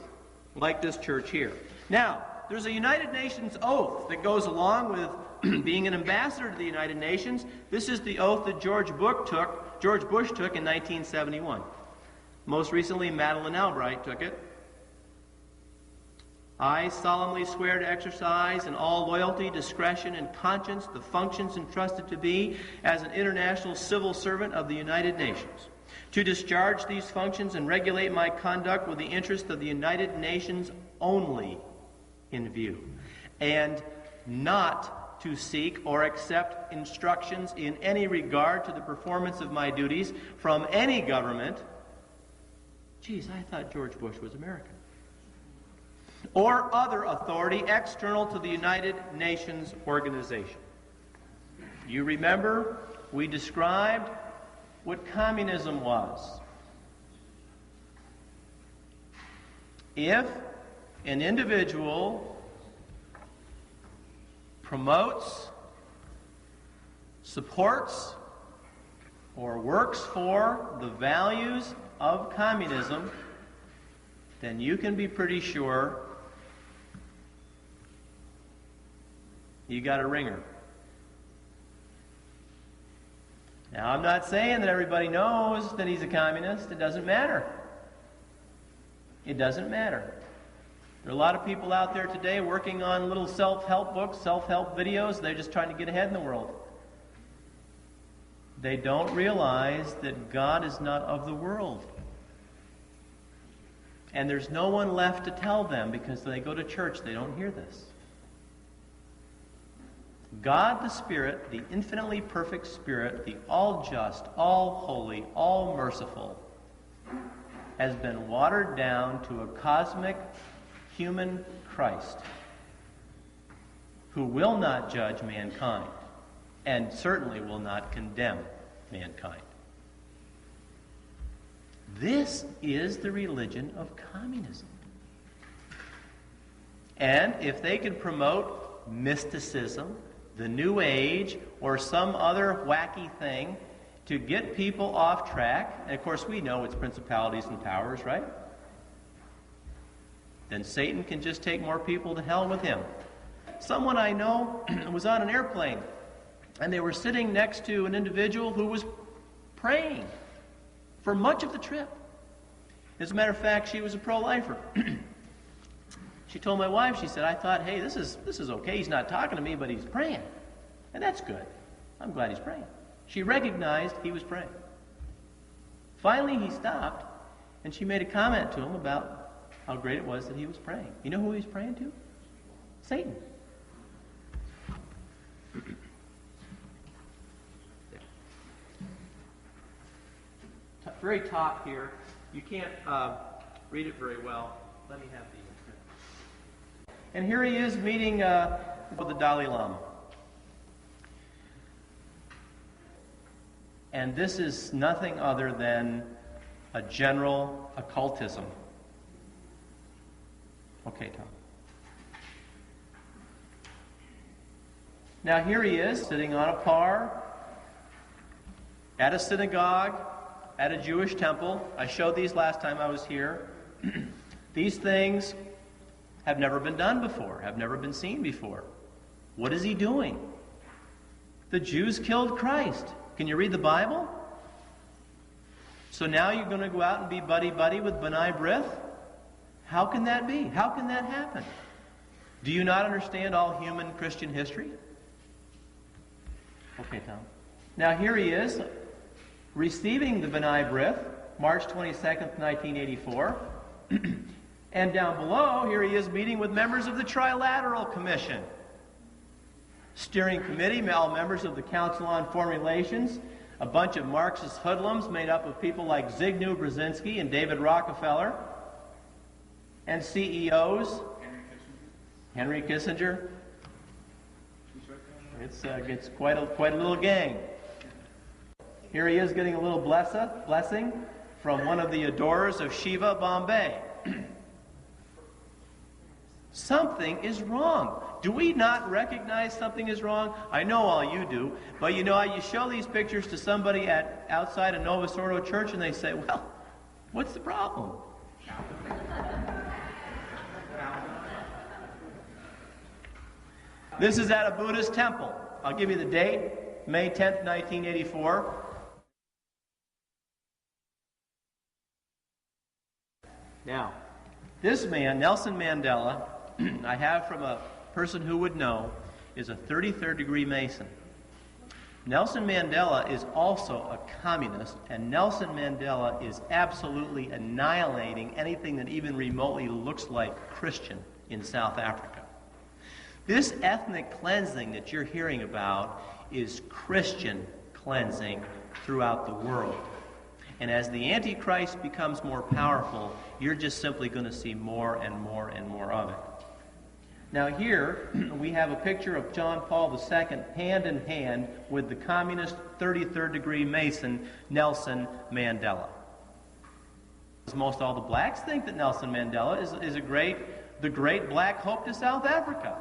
like this church here. Now, there's a United Nations oath that goes along with being an ambassador to the United Nations. This is the oath that George Bush took in 1971. Most recently, Madeleine Albright took it. I solemnly swear to exercise in all loyalty, discretion, and conscience the functions entrusted to me as an international civil servant of the United Nations, to discharge these functions and regulate my conduct with the interest of the United Nations only in view, and not to seek or accept instructions in any regard to the performance of my duties from any government. Geez, I thought George Bush was American. Or other authority external to the United Nations organization. You remember we described what communism was. If an individual promotes, supports, or works for the values of communism, then you can be pretty sure you got a ringer. Now, I'm not saying that everybody knows that he's a communist. It doesn't matter. It doesn't matter. There are a lot of people out there today working on little self-help books, self-help videos. They're just trying to get ahead in the world. They don't realize that God is not of the world. And there's no one left to tell them because they go to church, they don't hear this. God the Spirit, the infinitely perfect Spirit, the all-just, all-holy, all-merciful, has been watered down to a cosmic human Christ who will not judge mankind and certainly will not condemn mankind. This is the religion of communism. And if they can promote mysticism, the New Age, or some other wacky thing to get people off track, and of course we know it's principalities and powers, right? Then Satan can just take more people to hell with him. Someone I know was on an airplane, and they were sitting next to an individual who was praying for much of the trip. As a matter of fact, she was a pro-lifer. She told my wife, she said, I thought, hey, this is okay. He's not talking to me, but he's praying. And that's good. I'm glad he's praying. She recognized he was praying. Finally, he stopped, and she made a comment to him about how great it was that he was praying. You know who he was praying to? Satan. Very top here. You can't read it very well. Let me have these. And here he is meeting with the Dalai Lama. And this is nothing other than a general occultism. Okay, Tom. Now here he is, sitting on a par, at a synagogue, at a Jewish temple. I showed these last time I was here. These things have never been done before, have never been seen before. What is he doing? The Jews killed Christ. Can you read the Bible? So now you're going to go out and be buddy-buddy with B'nai B'rith? How can that be? How can that happen? Do you not understand all human Christian history? Okay, Tom. Now here he is, receiving the B'nai B'rith, March 22nd, 1984. And down below, here he is meeting with members of the Trilateral Commission. Steering Committee, all members of the Council on Foreign Relations, a bunch of Marxist hoodlums made up of people like Zbigniew Brzezinski and David Rockefeller, and CEOs, Henry Kissinger. It's quite a little gang. Here he is getting a little blessing from one of the adorers of Shiva, Bombay. Something is wrong. Do we not recognize something is wrong? I know all you do, but you show these pictures to somebody outside a Novus Ordo church and they say, well, what's the problem? This is at a Buddhist temple. I'll give you the date, May 10th, 1984. Now, this man, Nelson Mandela, I have from a person who would know, is a 33rd degree Mason. Nelson Mandela is also a communist, and Nelson Mandela is absolutely annihilating anything that even remotely looks like Christian in South Africa. This ethnic cleansing that you're hearing about is Christian cleansing throughout the world. And as the Antichrist becomes more powerful, you're just simply going to see more and more and more of it. Now here, we have a picture of John Paul II hand in hand with the communist 33rd degree Mason, Nelson Mandela. Most all the blacks think that Nelson Mandela is the great black hope to South Africa.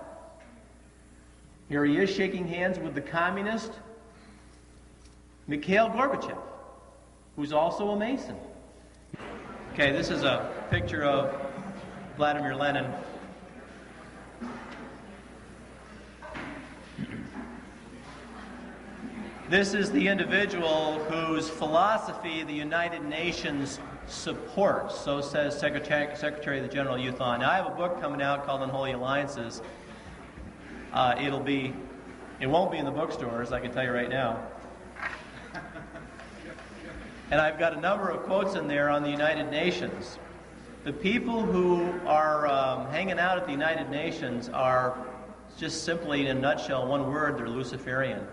Here he is shaking hands with the communist Mikhail Gorbachev, who's also a Mason. Okay, this is a picture of Vladimir Lenin. This is the individual whose philosophy the United Nations supports. So says Secretary of the General Youthon. Now I have a book coming out called Unholy Alliances. It won't be in the bookstores, I can tell you right now. And I've got a number of quotes in there on the United Nations. The people who are hanging out at the United Nations are just simply, in a nutshell, one word, they're Luciferian.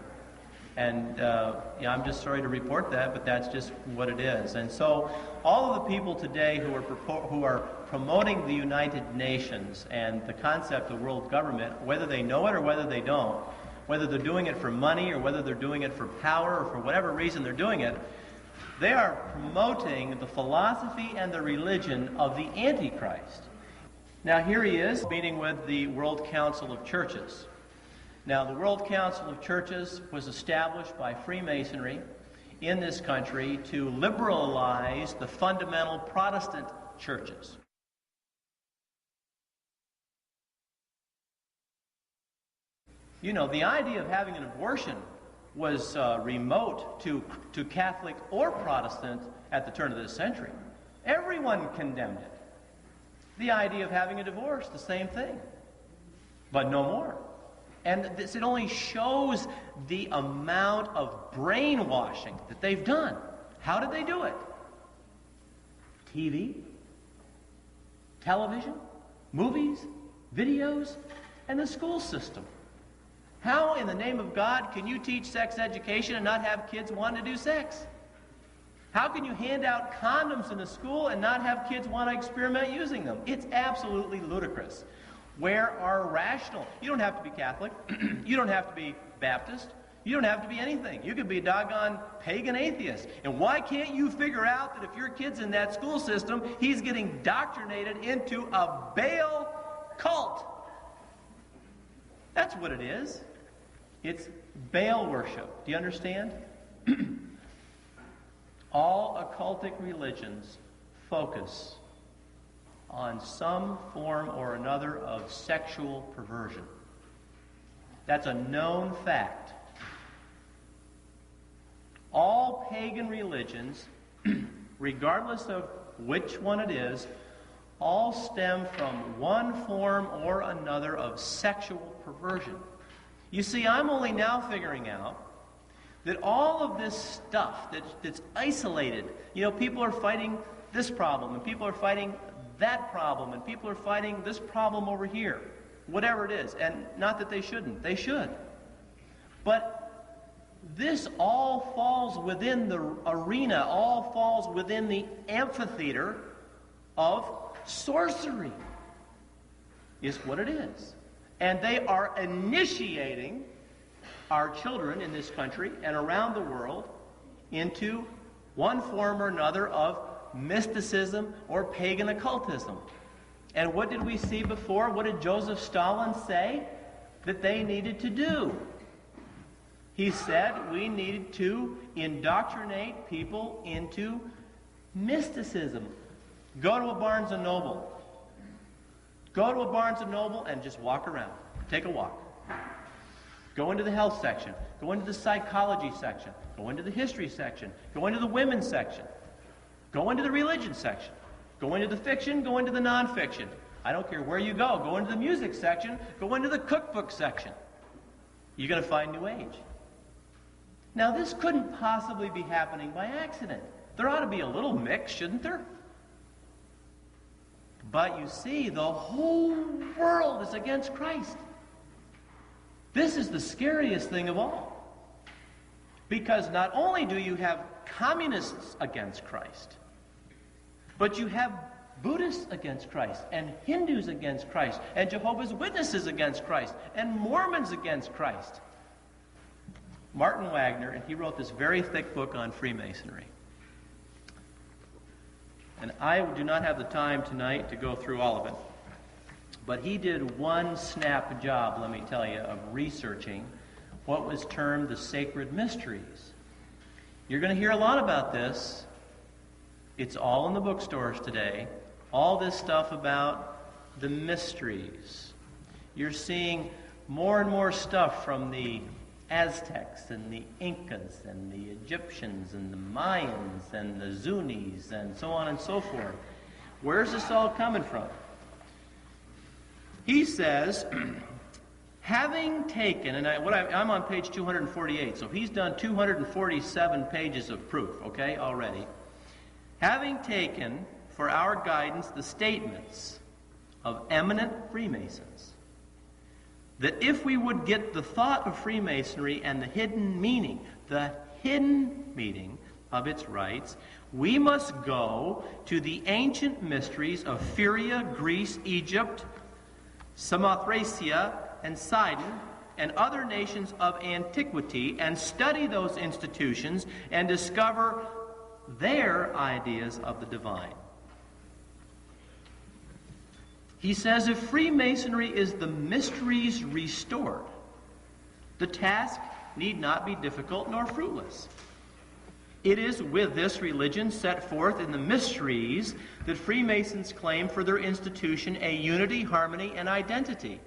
And I'm just sorry to report that, but that's just what it is. And so all of the people today who are promoting the United Nations and the concept of world government, whether they know it or whether they don't, whether they're doing it for money or whether they're doing it for power or for whatever reason they're doing it, they are promoting the philosophy and the religion of the Antichrist. Now here he is meeting with the World Council of Churches. Now the World Council of Churches was established by Freemasonry in this country to liberalize the fundamental Protestant churches. You know, the idea of having an abortion was remote to Catholic or Protestant at the turn of this century. Everyone condemned it. The idea of having a divorce, the same thing, but no more. And it only shows the amount of brainwashing that they've done. How did they do it? TV, television, movies, videos, and the school system. How in the name of God can you teach sex education and not have kids want to do sex? How can you hand out condoms in a school and not have kids want to experiment using them? It's absolutely ludicrous. Where are rational? You don't have to be Catholic. You don't have to be Baptist. You don't have to be anything. You could be a doggone pagan atheist. And why can't you figure out that if your kid's in that school system, he's getting indoctrinated into a Baal cult? That's what it is. It's Baal worship. Do you understand? All occultic religions focus on some form or another of sexual perversion. That's a known fact. All pagan religions, regardless of which one it is, all stem from one form or another of sexual perversion. You see, I'm only now figuring out that all of this stuff that's isolated, people are fighting this problem, and people are fighting that problem, and people are fighting this problem over here, whatever it is. And not that they shouldn't, they should. But this all falls within the arena, all falls within the amphitheater of sorcery, is what it is. And they are initiating our children in this country and around the world into one form or another of mysticism or pagan occultism. And what did we see before? What did Joseph Stalin say that they needed to do? He said we needed to indoctrinate people into mysticism. Go to a Barnes & Noble. Go to a Barnes & Noble and just walk around. Take a walk. Go into the health section. Go into the psychology section. Go into the history section. Go into the women's section. Go into the religion section. Go into the fiction. Go into the nonfiction. I don't care where you go. Go into the music section. Go into the cookbook section. You're going to find New Age. Now, this couldn't possibly be happening by accident. There ought to be a little mix, shouldn't there? But you see, the whole world is against Christ. This is the scariest thing of all. Because not only do you have communists against Christ, but you have Buddhists against Christ, and Hindus against Christ, and Jehovah's Witnesses against Christ, and Mormons against Christ. Martin Wagner, and he wrote this very thick book on Freemasonry. And I do not have the time tonight to go through all of it. But he did one snap job, let me tell you, of researching what was termed the sacred mysteries. You're going to hear a lot about this. It's all in the bookstores today. All this stuff about the mysteries. You're seeing more and more stuff from the Aztecs and the Incas and the Egyptians and the Mayans and the Zunis and so on and so forth. Where's this all coming from? He says, having taken, and I'm on page 248, so he's done 247 pages of proof, okay, already. Having taken for our guidance the statements of eminent Freemasons, that if we would get the thought of Freemasonry and the hidden meaning of its rites, we must go to the ancient mysteries of Syria, Greece, Egypt, Samothracia, and Sidon, and other nations of antiquity, and study those institutions and discover their ideas of the divine. He says if Freemasonry is the mysteries restored, the task need not be difficult nor fruitless. It is with this religion set forth in the mysteries that Freemasons claim for their institution a unity, harmony, and identity.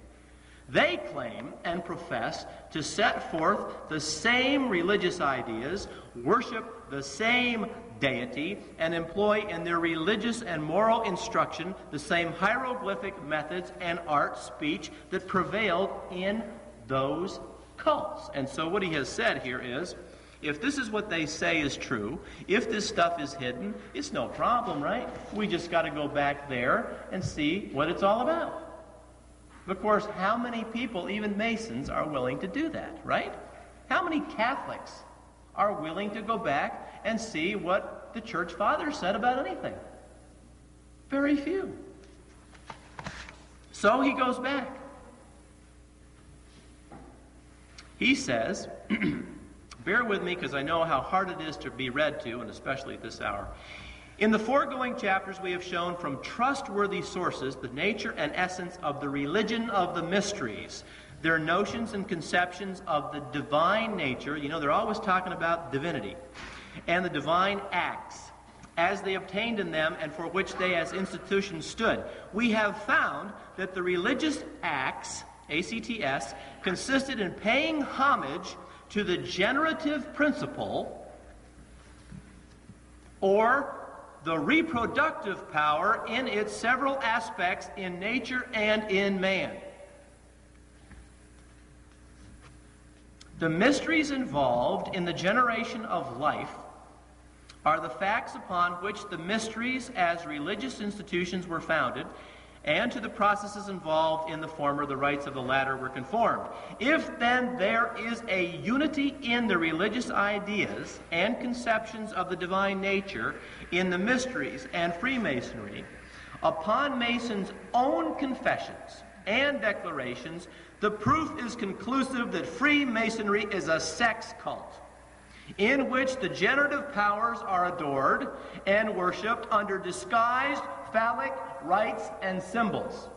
They claim and profess to set forth the same religious ideas, worship the same deity, and employ in their religious and moral instruction the same hieroglyphic methods and art speech that prevailed in those cults. And so what he has said here is, if this is what they say is true, if this stuff is hidden, it's no problem, right? We just got to go back there and see what it's all about. Of course, how many people, even Masons, are willing to do that, right? How many Catholics are willing to go back and see what the Church Fathers said about anything? Very few. So he goes back. He says, bear with me because I know how hard it is to be read to, and especially at this hour. In the foregoing chapters, we have shown from trustworthy sources the nature and essence of the religion of the mysteries, their notions and conceptions of the divine nature. You know, they're always talking about divinity, and the divine acts as they obtained in them and for which they as institutions stood. We have found that the religious acts, ACTS, consisted in paying homage to the generative principle or the reproductive power in its several aspects in nature and in man. The mysteries involved in the generation of life are the facts upon which the mysteries as religious institutions were founded, and to the processes involved in the former, the rites of the latter were conformed. If then there is a unity in the religious ideas and conceptions of the divine nature in the mysteries and Freemasonry, upon Masons' own confessions and declarations, the proof is conclusive that Freemasonry is a sex cult, in which the generative powers are adored and worshipped under disguised phallic rites and symbols.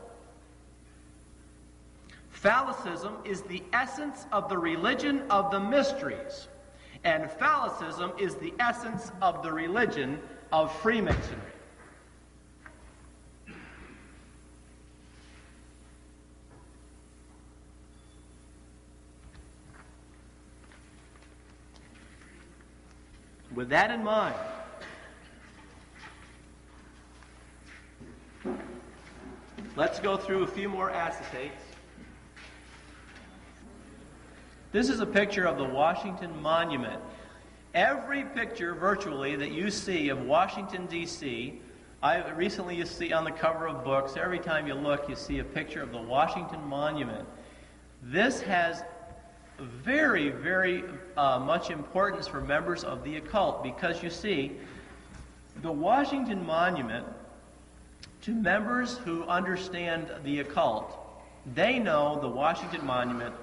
Phallicism is the essence of the religion of the mysteries, and phallicism is the essence of the religion of Freemasonry. With that in mind, let's go through a few more acetates. This is a picture of the Washington Monument. Every picture, virtually, that you see of Washington, D.C., recently you see on the cover of books, every time you look, you see a picture of the Washington Monument. This has very, very much importance for members of the occult, because you see, the Washington Monument, to members who understand the occult, they know the Washington Monument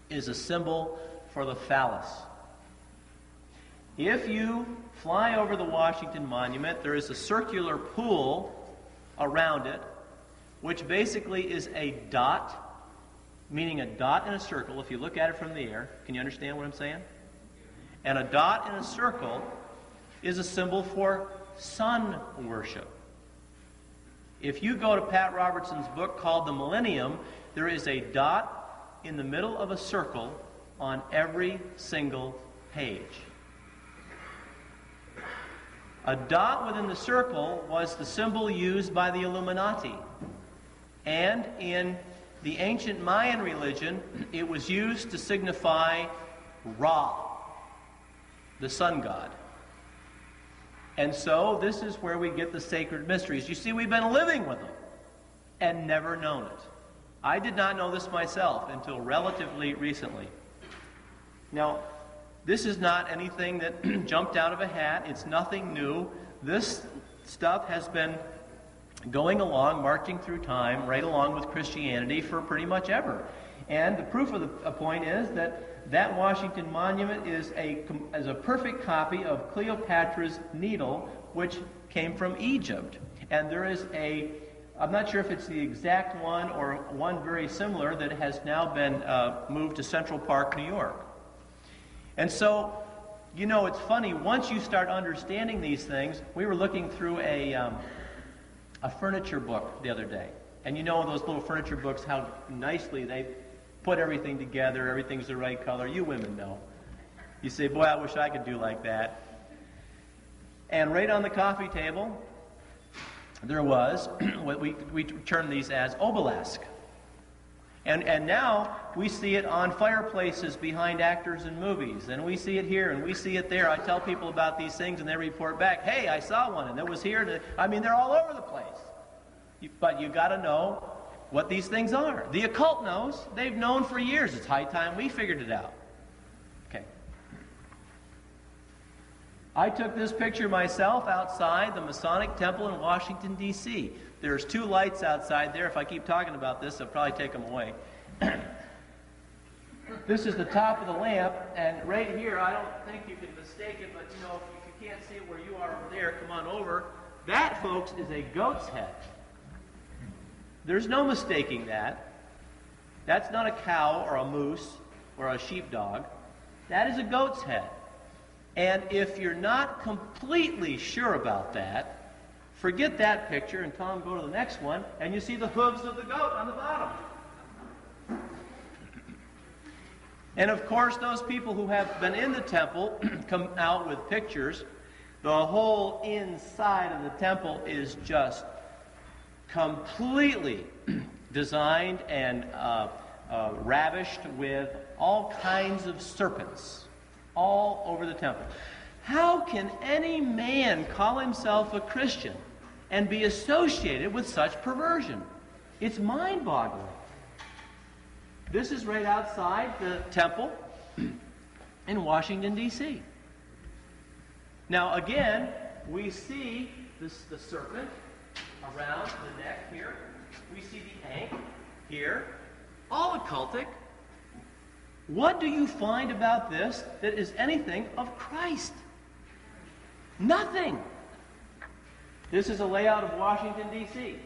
is a symbol for the phallus. If you fly over the Washington Monument, there is a circular pool around it, which basically is a dot, meaning a dot in a circle. If you look at it from the air, can you understand what I'm saying? And a dot in a circle is a symbol for sun worship. If you go to Pat Robertson's book called The Millennium, there is a dot in the middle of a circle on every single page. A dot within the circle was the symbol used by the Illuminati. And in the ancient Mayan religion, it was used to signify Ra, the sun god. And so this is where we get the sacred mysteries. You see, we've been living with them and never known it. I did not know this myself until relatively recently. Now, this is not anything that jumped out of a hat. It's nothing new. This stuff has been going along, marching through time, right along with Christianity for pretty much ever. And the proof of the point is that Washington Monument is a perfect copy of Cleopatra's Needle, which came from Egypt. And there is I'm not sure if it's the exact one or one very similar that has now been moved to Central Park, New York. And so, you know, it's funny, once you start understanding these things, we were looking through a furniture book the other day. And you know those little furniture books, how nicely they put everything together, everything's the right color. You women know. You say, boy, I wish I could do like that. And right on the coffee table, there was what we term these as obelisk. And now we see it on fireplaces behind actors in movies. And we see it here and we see it there. I tell people about these things and they report back, hey, I saw one and it was here. I mean, they're all over the place. But you got to know what these things are. The occult knows. They've known for years. It's high time we figured it out. Okay. I took this picture myself outside the Masonic Temple in Washington, D.C. There's 2 lights outside there. If I keep talking about this, I'll probably take them away. This is the top of the lamp, and right here, I don't think you can mistake it, but you know, if you can't see it where you are over there, come on over. That, folks, is a goat's head. There's no mistaking that. That's not a cow or a moose or a sheepdog. That is a goat's head. And if you're not completely sure about that, forget that picture and tell them go to the next one, and you see the hooves of the goat on the bottom. And of course, those people who have been in the temple come out with pictures. The whole inside of the temple is just completely designed and ravished with all kinds of serpents all over the temple. How can any man call himself a Christian and be associated with such perversion? It's mind-boggling. This is right outside the temple in Washington, D.C. Now, again, we see the serpent around the neck here. We see the ankh here. All occultic. What do you find about this that is anything of Christ? Nothing. This is a layout of Washington, D.C.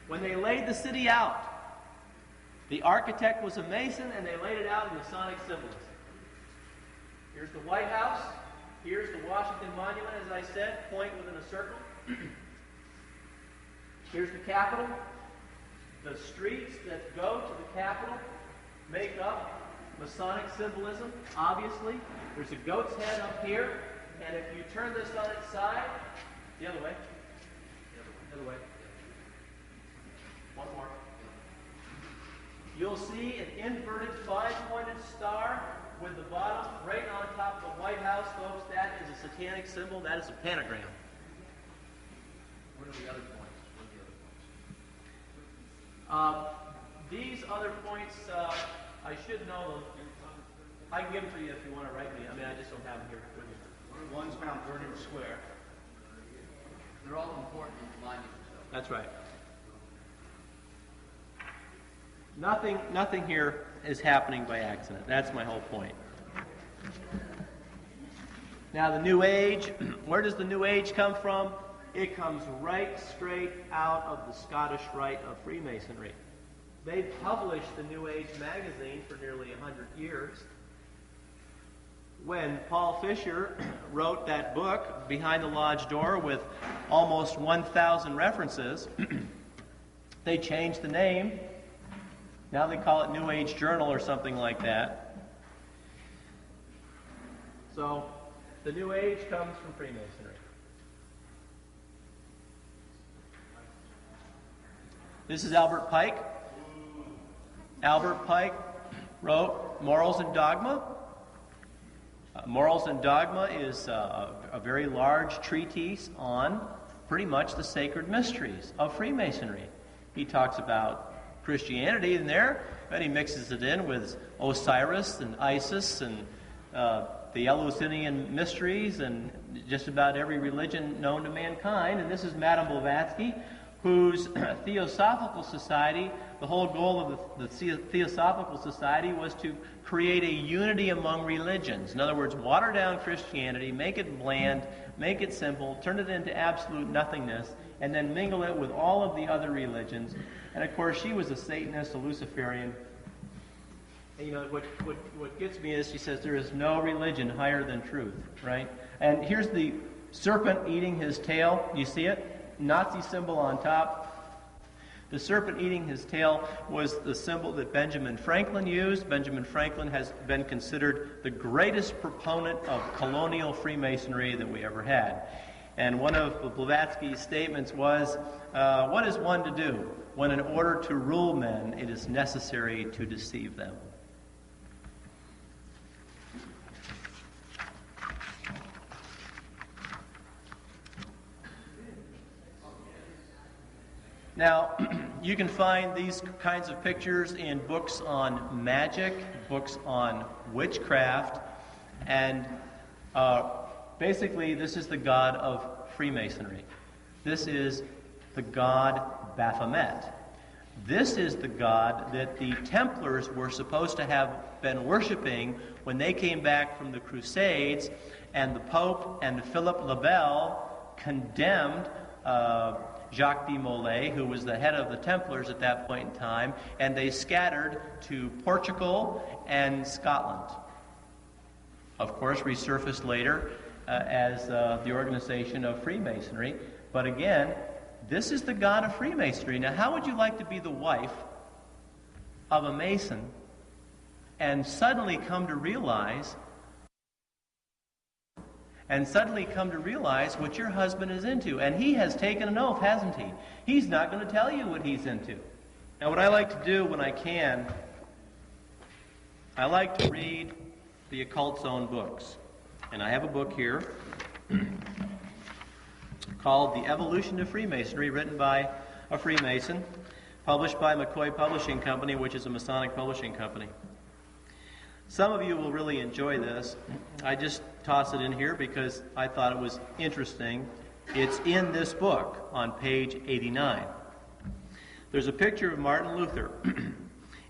When they laid the city out, the architect was a Mason, and they laid it out in Masonic symbolism. Here's the White House. Here's the Washington Monument, as I said, point within a circle. Here's the Capitol. The streets that go to the Capitol make up Masonic symbolism, obviously. There's a goat's head up here, and if you turn this on its side, the other way, the other way, one more, you'll see an inverted five-pointed star with the bottom right on top of the White House, folks. That is a satanic symbol. That is a pentagram. What are the other points? These other points, I should know them. I can give them to you if you want to write me. I mean, I just don't have them here with me. One's Mount Vernon Square. They're all important monuments. That's right. Nothing here is happening by accident. That's my whole point. Now, the New Age, where does the New Age come from? It comes right straight out of the Scottish Rite of Freemasonry. They published the New Age magazine for nearly 100 years. When Paul Fisher wrote that book, Behind the Lodge Door, with almost 1,000 references, they changed the name. Now they call it New Age Journal or something like that. So, the New Age comes from Freemasonry. This is Albert Pike. Albert Pike wrote Morals and Dogma. Morals and Dogma is a very large treatise on pretty much the sacred mysteries of Freemasonry. He talks about Christianity in there, and he mixes it in with Osiris and Isis and the Eleusinian mysteries and just about every religion known to mankind. And this is Madame Blavatsky, whose Theosophical Society, the whole goal of the Theosophical Society was to create a unity among religions. In other words, water down Christianity, make it bland, make it simple, turn it into absolute nothingness, and then mingle it with all of the other religions. And of course, she was a Satanist, a Luciferian. And, you know, what gets me is she says there is no religion higher than truth, right? And here's the serpent eating his tail. You see it? Nazi symbol on top. The serpent eating his tail was the symbol that Benjamin Franklin used. Benjamin Franklin has been considered the greatest proponent of colonial Freemasonry that we ever had. And one of Blavatsky's statements was, what is one to do when in order to rule men it is necessary to deceive them? Now, you can find these kinds of pictures in books on magic, books on witchcraft, and basically this is the god of Freemasonry. This is the god Baphomet. This is the god that the Templars were supposed to have been worshiping when they came back from the Crusades, and the Pope and Philip le Bel condemned Jacques de Molay, who was the head of the Templars at that point in time, and they scattered to Portugal and Scotland. Of course, resurfaced later as the organization of Freemasonry. But again, this is the god of Freemasonry. Now, how would you like to be the wife of a Mason and suddenly come to realize and suddenly come to realize what your husband is into. And he has taken an oath, hasn't he? He's not going to tell you what he's into. Now, what I like to do when I can, I like to read the occult's own books. And I have a book here called The Evolution of Freemasonry, written by a Freemason, published by McCoy Publishing Company, which is a Masonic publishing company. Some of you will really enjoy this. I just toss it in here because I thought it was interesting. It's in this book on page 89. There's a picture of Martin Luther,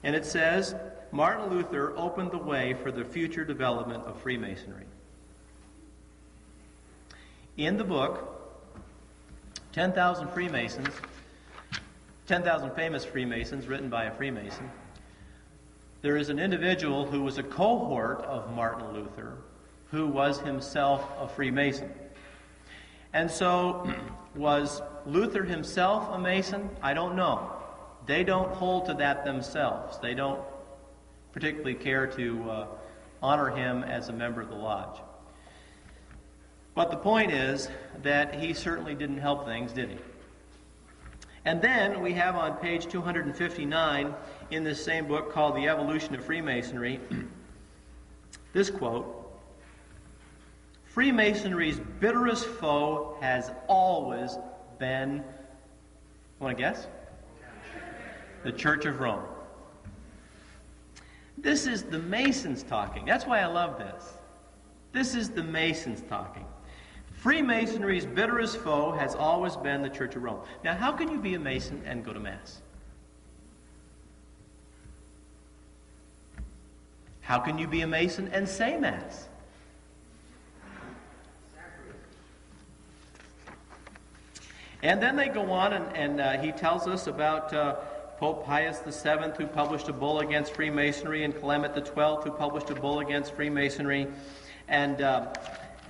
and it says, Martin Luther opened the way for the future development of Freemasonry. In the book, 10,000 Freemasons, 10,000 Famous Freemasons, written by a Freemason, there is an individual who was a cohort of Martin Luther who was himself a Freemason. And so, was Luther himself a Mason? I don't know. They don't hold to that themselves. They don't particularly care to honor him as a member of the lodge. But the point is that he certainly didn't help things, did he? And then we have on page 259 in this same book called The Evolution of Freemasonry, this quote, Freemasonry's bitterest foe has always been, want to guess? The Church of Rome. This is the Masons talking. That's why I love this. This is the Masons talking. Freemasonry's bitterest foe has always been the Church of Rome. Now, how can you be a Mason and go to Mass? How can you be a Mason and say Mass? And then they go on, and he tells us about Pope Pius VII, who published a bull against Freemasonry, and Clement XII, who published a bull against Freemasonry, and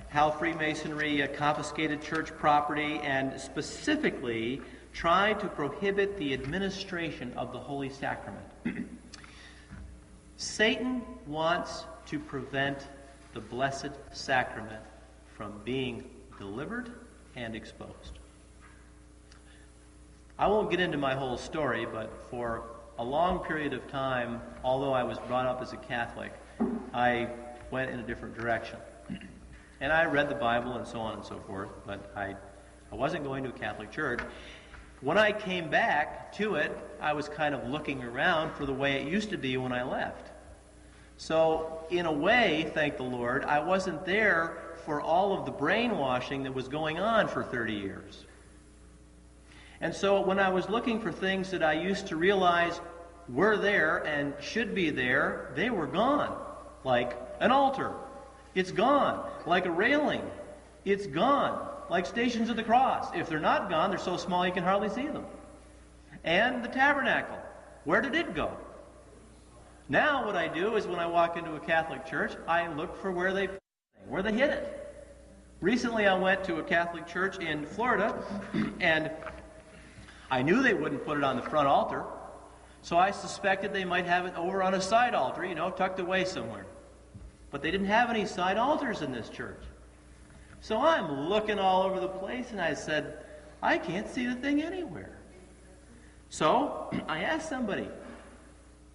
how Freemasonry confiscated church property and specifically tried to prohibit the administration of the Holy Sacrament. Satan wants to prevent the Blessed Sacrament from being delivered and exposed. I won't get into my whole story, but for a long period of time, although I was brought up as a Catholic, I went in a different direction. And I read the Bible and so on and so forth, but I wasn't going to a Catholic church. When I came back to it, I was kind of looking around for the way it used to be when I left. So, in a way, thank the Lord, I wasn't there for all of the brainwashing that was going on for 30 years. And so when I was looking for things that I used to realize were there and should be there, they were gone. Like an altar. It's gone. Like a railing. It's gone. Like Stations of the Cross. If they're not gone, they're so small you can hardly see them. And the tabernacle. Where did it go? Now what I do is when I walk into a Catholic church, I look for where they hid it. Recently I went to a Catholic church in Florida, and I knew they wouldn't put it on the front altar, so I suspected they might have it over on a side altar, tucked away somewhere. But they didn't have any side altars in this church. So I'm looking all over the place, and I said, I can't see the thing anywhere. So I asked somebody,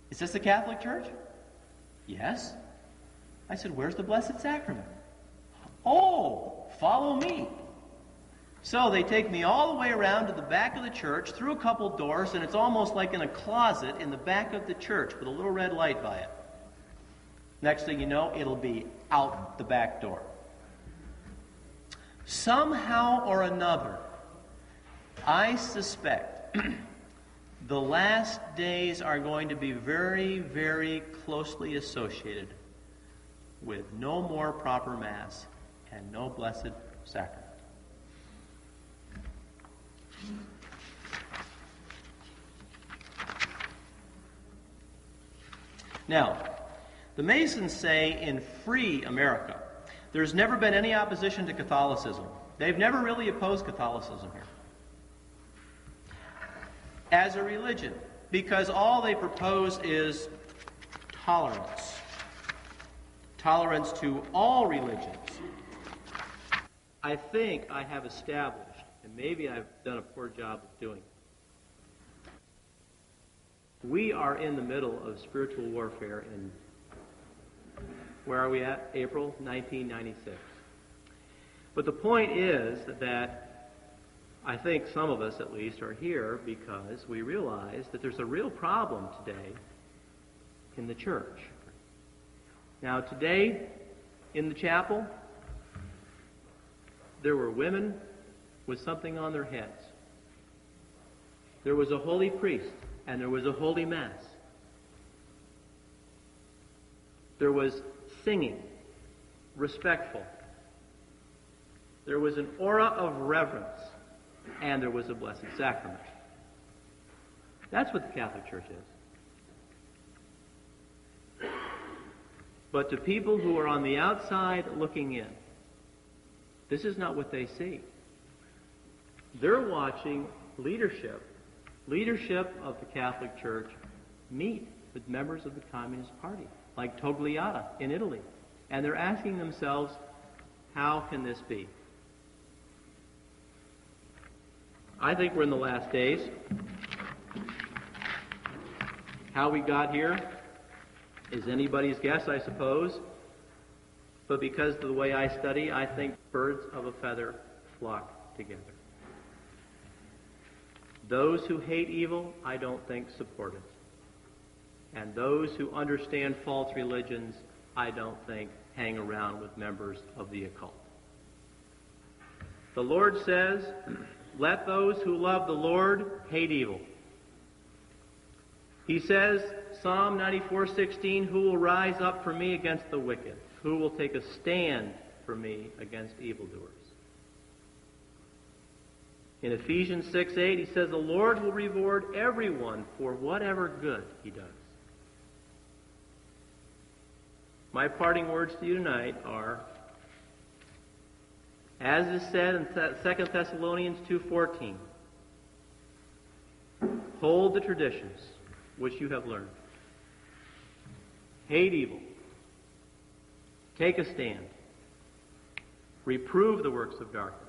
is this a Catholic church? Yes. I said, where's the Blessed Sacrament? Oh, follow me. So they take me all the way around to the back of the church, through a couple doors, and it's almost like in a closet in the back of the church with a little red light by it. Next thing you know, it'll be out the back door. Somehow or another, I suspect the last days are going to be very, very closely associated with no more proper Mass and no Blessed Sacrament. Now, the Masons say in free America, there's never been any opposition to Catholicism. They've never really opposed Catholicism here as a religion, because all they propose is tolerance. Tolerance to all religions. I think I have established, and maybe I've done a poor job of doing it. We are in the middle of spiritual warfare in, where are we at? April 1996. But the point is that I think some of us at least are here because we realize that there's a real problem today in the church. Now today in the chapel, there were women with something on their heads. There was a holy priest, and there was a holy mass. There was singing, respectful. There was an aura of reverence, and there was a blessed sacrament. That's what the Catholic Church is. But to people who are on the outside looking in, this is not what they see. They're watching leadership of the Catholic Church meet with members of the Communist Party, like Togliatti in Italy. And they're asking themselves, how can this be? I think we're in the last days. How we got here is anybody's guess, I suppose. But because of the way I study, I think birds of a feather flock together. Those who hate evil, I don't think support it. And those who understand false religions, I don't think hang around with members of the occult. The Lord says, let those who love the Lord hate evil. He says, Psalm 94:16, who will rise up for me against the wicked? Who will take a stand for me against evildoers? In Ephesians 6:8, he says, the Lord will reward everyone for whatever good he does. My parting words to you tonight are, as is said in 2 Thessalonians 2:14, hold the traditions which you have learned. Hate evil. Take a stand. Reprove the works of darkness.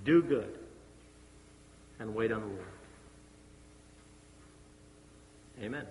Do good. And wait on the Lord. Amen.